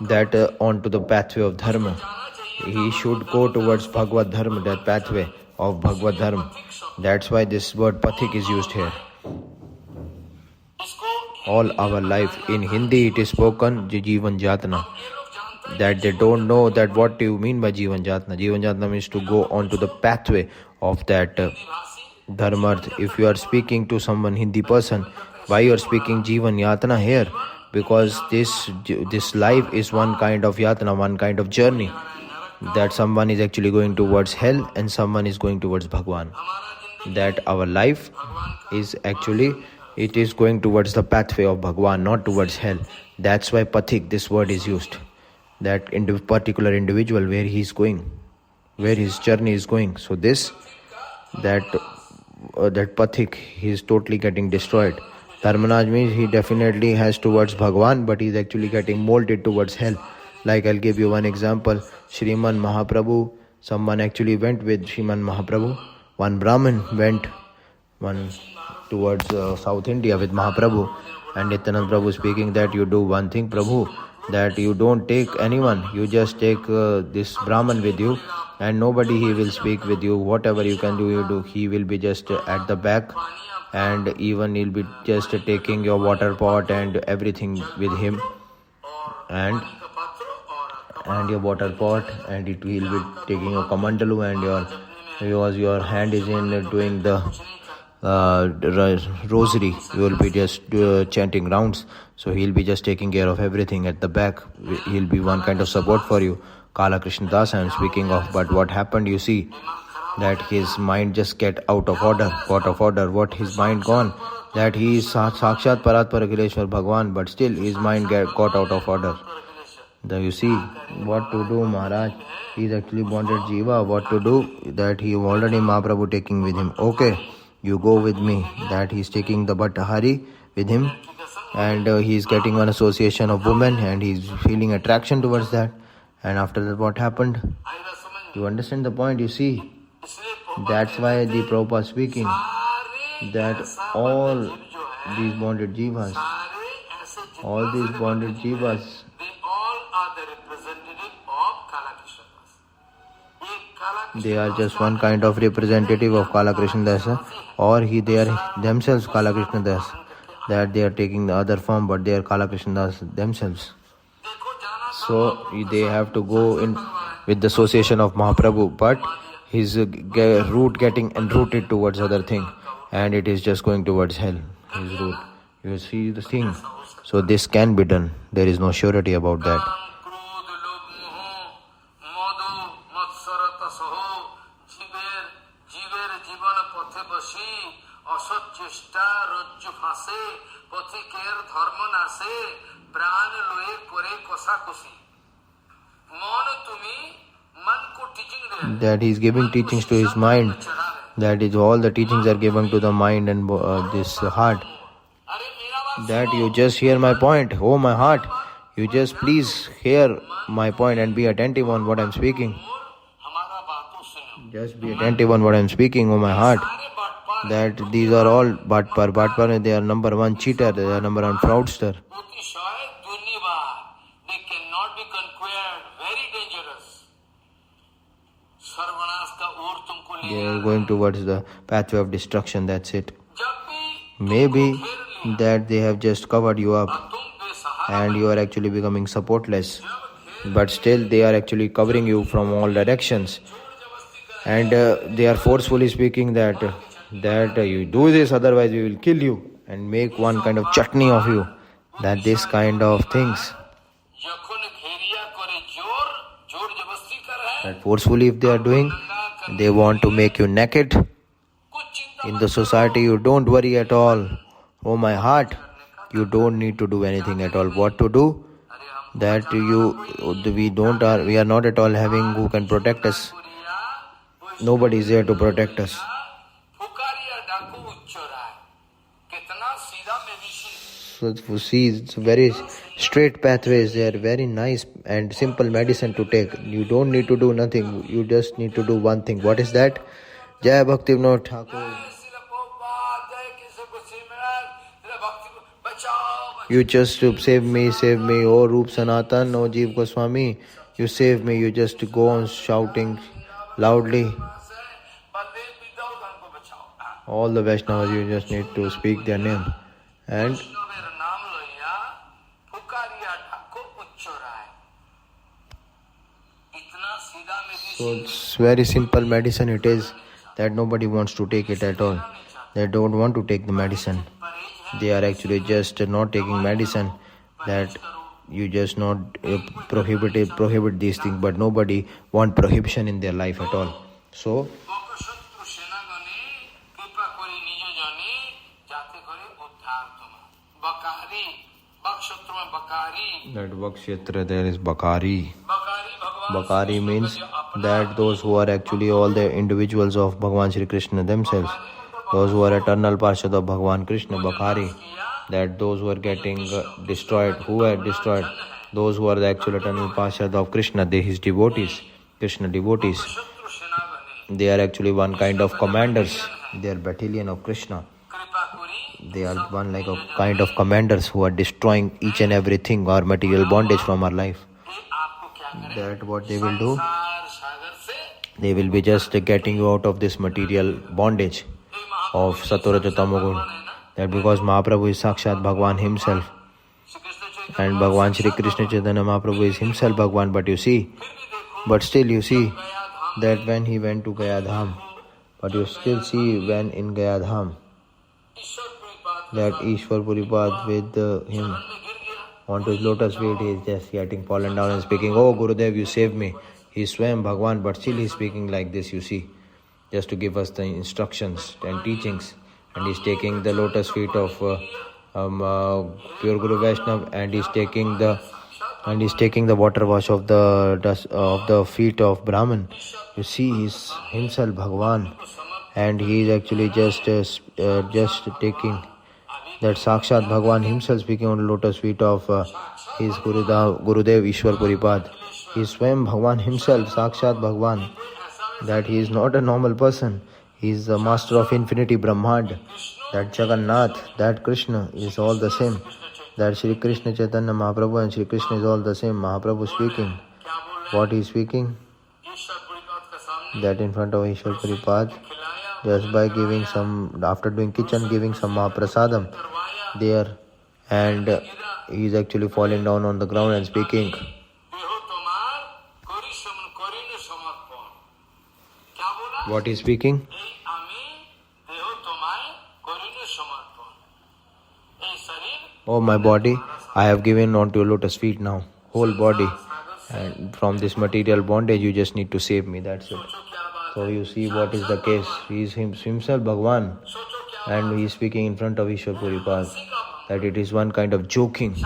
That onto the pathway of dharma. He should go towards Bhagavad Dharma, that pathway of Bhagavad Dharma. That's why this word pathik is used here. All our life, in Hindi it is spoken Jivan Jatna. That they don't know that what do you mean by Jivan Jatna. Jivan Jatna means to go onto the pathway of that Dharma. If you are speaking to someone Hindi person, why you are speaking Jivan Yatna here? Because this life is one kind of yatna, one kind of journey. That someone is actually going towards hell and someone is going towards Bhagwan. That our life is actually, it is going towards the pathway of Bhagwan, not towards hell. That's why pathik, this word is used. That particular individual, where he is going, where his journey is going. So that pathik, he is totally getting destroyed. Dharmanaj means he definitely has towards Bhagwan, but he is actually getting molded towards hell. Like I'll give you one example. Shriman Mahaprabhu, someone actually went with Shriman Mahaprabhu. One Brahmin went towards South India with Mahaprabhu. And Nityananda Prabhu speaking that you do one thing, Prabhu, that you don't take anyone. You just take this Brahmin with you, and nobody he will speak with you. Whatever you can do, you do. He will be just at the back, and even he'll be just taking your water pot and everything with him, and your water pot, and it will be taking your kamandalu, and your hand is in doing the rosary. You will be just chanting rounds. So he'll be just taking care of everything at the back. He'll be one kind of support for you. Kala Krishna Das I am speaking of. But what happened, you see, that his mind just got out of order. What his mind gone? That he is Sakshat Parat Parakhileshwar Bhagwan, but still his mind got out of order. You see what to do, Maharaj. He is actually bonded Jiva. What to do? That he already Mahaprabhu taking with him. Okay, you go with me. That he is taking the Bhattahari with him, and he is getting one association of women, and he is feeling attraction towards that. And after that, what happened? You understand the point, you see. That's why the Prabhupada speaking that all these bonded jivas, they are just one kind of representative of Kala Krishna Dasa, or they are themselves Kala Krishna Das, that they are taking the other form, but they are Kala Krishna Das themselves. So they have to go in with the association of Mahaprabhu, but his root getting enrooted towards other thing, and it is just going towards hell, his root. You see the thing. So this can be done. There is no surety about that. That he is giving teachings to his mind. That is, all the teachings are given to the mind and this heart. That you just hear my point, oh my heart. You just please hear my point and be attentive on what I am speaking. Just be attentive on what I am speaking, oh my heart. That these are all Bhatpar, they are number one cheater, they are number one fraudster. They cannot be conquered, very dangerous. They are going towards the pathway of destruction, that's it. Maybe that they have just covered you up and you are actually becoming supportless, but still they are actually covering you from all directions, and they are forcefully speaking that you do this, otherwise we will kill you, and make one kind of chutney of you. That this kind of things, that forcefully if they are doing, they want to make you naked in the society. You don't worry at all, oh my heart. You don't need to do anything at all. What to do? That we are not at all having who can protect us. nobody is there to protect us. So see, it's very straight pathways. They are very nice and simple medicine to take. You don't need to do nothing. You just need to do one thing. What is that? Jai Bhakti Vinod Thakur. You just save me, oh Roop Sanatan, oh Jeev Goswami. You save me. You just go on shouting loudly. All the Vaishnavas, you just need to speak their name. And so it's very simple medicine it is, that nobody wants to take it at all. They don't want to take the medicine. They are actually just not taking medicine, that you just not prohibit these things, but nobody want prohibition in their life at all. So that Vakshetra there is Bakari. Bakari means that those who are actually all the individuals of Bhagavan Shri Krishna themselves, those who are eternal Parshad of Bhagavan Krishna, Bakari, that those who are getting destroyed, who are destroyed, those who are the actual eternal Parshad of Krishna, they his devotees, Krishna devotees. They are actually one kind of commanders. They are battalion of Krishna. They are one like a kind of commanders who are destroying each and everything, our material bondage from our life. That what they will do? They will be just getting you out of this material bondage of Sattva-Raja-Tamo-Gun. That because Mahaprabhu is Sakshat Bhagwan himself. And Bhagwan Shri Krishna Chaitanya Mahaprabhu is himself Bhagwan. But still you see that when he went to Gaya Dham, but you still see when in Gaya Dham, that Ishwar Puripad with him onto his lotus feet, he is just getting fallen down and speaking, oh Gurudev, you saved me. He is Swayam Bhagwan, but still he is speaking like this, you see, just to give us the instructions and teachings. And he is taking the lotus feet of pure Guru Vaishnava, and he is taking the water wash of the dust of the feet of Brahman. You see, he is himself Bhagwan, and he is actually just taking that Sakshat Bhagwan himself speaking on the lotus feet of his Gurudev Ishwar Puripad. He is Swayam Bhagwan himself, Sakshat Bhagwan. That he is not a normal person. He is the master of infinity Brahmand. That Jagannath, that Krishna is all the same. That Shri Krishna Chaitanya Mahaprabhu and Shri Krishna is all the same. Mahaprabhu speaking. What he is speaking? That in front of Ishwar Puripad, just by giving some, after doing kitchen, giving some Mahaprasadam there, and he is actually falling down on the ground and speaking. What is speaking? Oh my body, I have given onto your lotus feet now, whole body, and from this material bondage you just need to save me, that's it. So you see what is the case. He is himself Bhagwan, and he is speaking in front of Ishwar Puripad, that it is one kind of joking,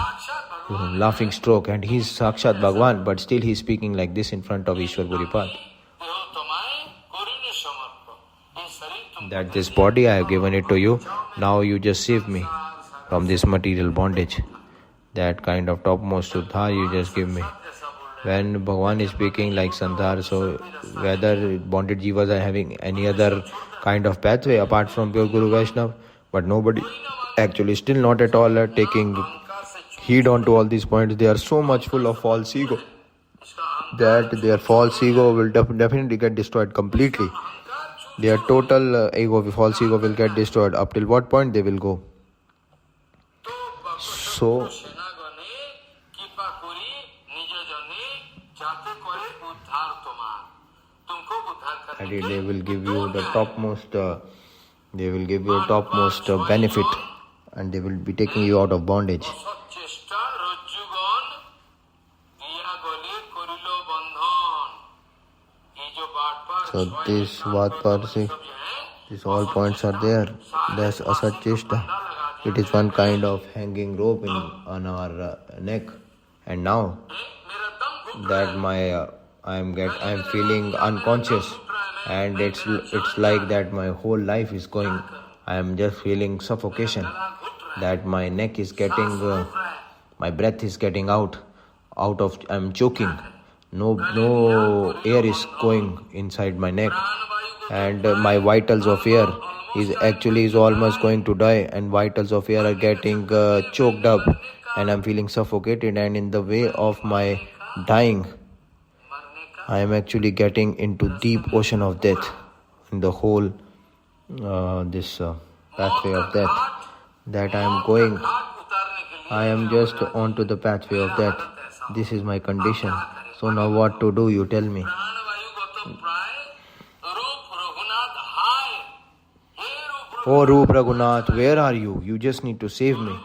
laughing stroke, and he is Sakshat Bhagwan, but still he is speaking like this in front of Ishwar Puripad. That this body I have given it to you, now you just save me from this material bondage. That kind of topmost Uddhar you just give me. When Bhagwan is speaking like Sandhar, so whether bonded jivas are having any other kind of pathway apart from pure Guru Vaishnava, but nobody actually still not at all taking heed onto all these points. They are so much full of false ego that their false ego will definitely get destroyed completely. Their total false ego will get destroyed. Up till what point they will go? So they will give you the topmost benefit, and they will be taking you out of bondage. So this these all points are there. There's Asat Cheshta. It is one kind of hanging rope on our neck. And now that I am feeling unconscious, and it's like that my whole life is going. I am just feeling suffocation, that my neck is getting, my breath is getting out of, I'm choking. No air is going inside my neck, and my vitals of air is almost going to die, and vitals of air are getting choked up, and I'm feeling suffocated, and in the way of my dying, I am actually getting into deep ocean of death, in the whole this pathway of death that I am going. I am just onto the pathway of death. This is my condition. So now what to do, you tell me. Oh Roop Raghunath, where are you? You just need to save me.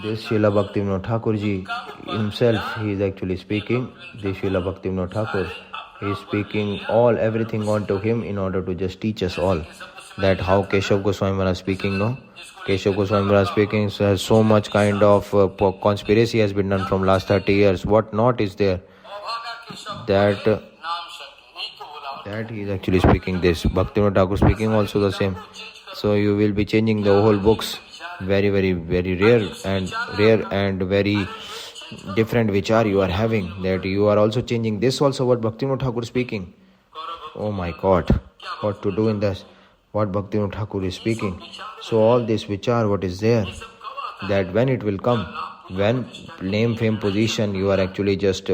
This Srila Bhaktivinoda Thakur ji himself, he is actually speaking. This Srila Bhaktivinoda Thakur, he is speaking everything onto him in order to just teach us all that how Keshav Goswami Maharaj speaking, no? Keshav Goswami Maharaj speaking, so much kind of conspiracy has been done from last 30 years. What not is there? That he is actually speaking this. Bhaktivinoda Thakur speaking also the same. So you will be changing the whole books. Very, very, very rare and very different vichar you are having. That you are also changing this also what Bhaktivinoda Thakur is speaking. Oh my God, what to do in this? What Bhaktivinoda Thakur is speaking. So all this vichar, what is there, that when it will come, when name, fame, position, you are actually just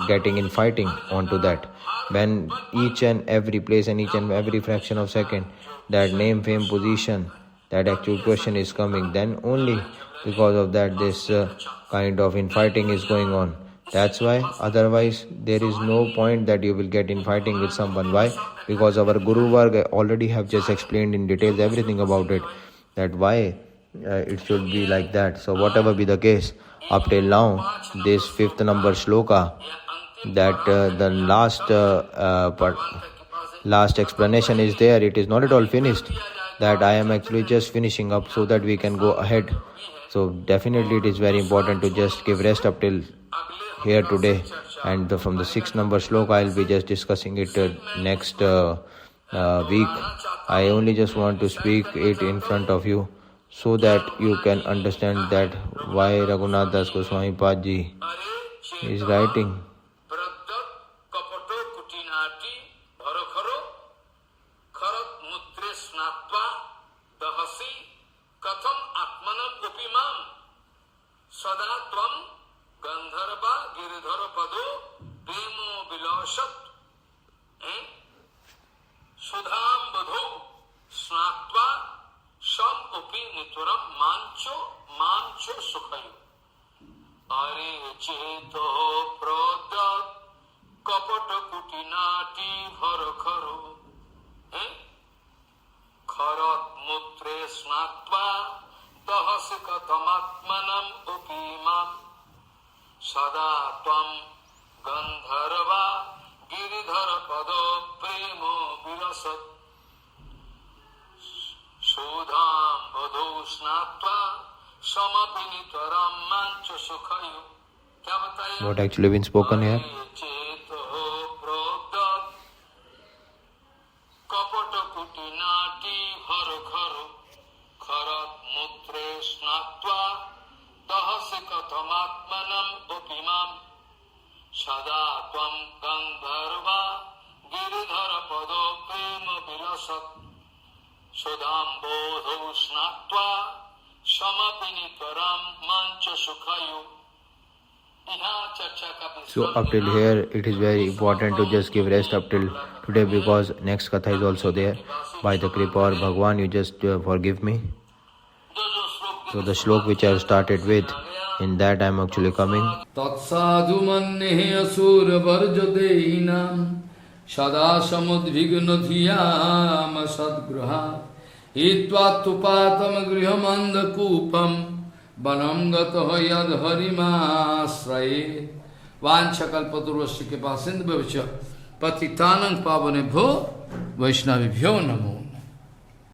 getting in fighting onto that. When each and every place and each and every fraction of second, that name, fame, position, that actual question is coming, then only because of that this kind of infighting is going on. That's why, otherwise there is no point that you will get in fighting with someone. Why? Because our Guru Varga already have just explained in details everything about it, that why it should be like that. So whatever be the case, up till now, this 5th number shloka, that the last explanation is there, it is not at all finished, that I am actually just finishing up so that we can go ahead. So definitely it is very important to just give rest up till here today, and from the 6th number shloka I will be just discussing it next week. I only just want to speak it in front of you so that you can understand that why Raghunath Das Goswami Padji is writing. What actually been spoken here? So up till here it is very important to just give rest up till today, because next katha is also there. By the kripa or Bhagwan, you just forgive me. So the shlok which I have started with, in that I am actually coming. Tatsadhu mannehe asura varjadehinam sada samudvigna dhiyam sadgruha itvattupatam grihamanda kupam vanam gataha yad harimasraye vanchakalpaturvasya ke pasindhu bhavaccha patitanang pavanebhyo vaishnavibhyo namo.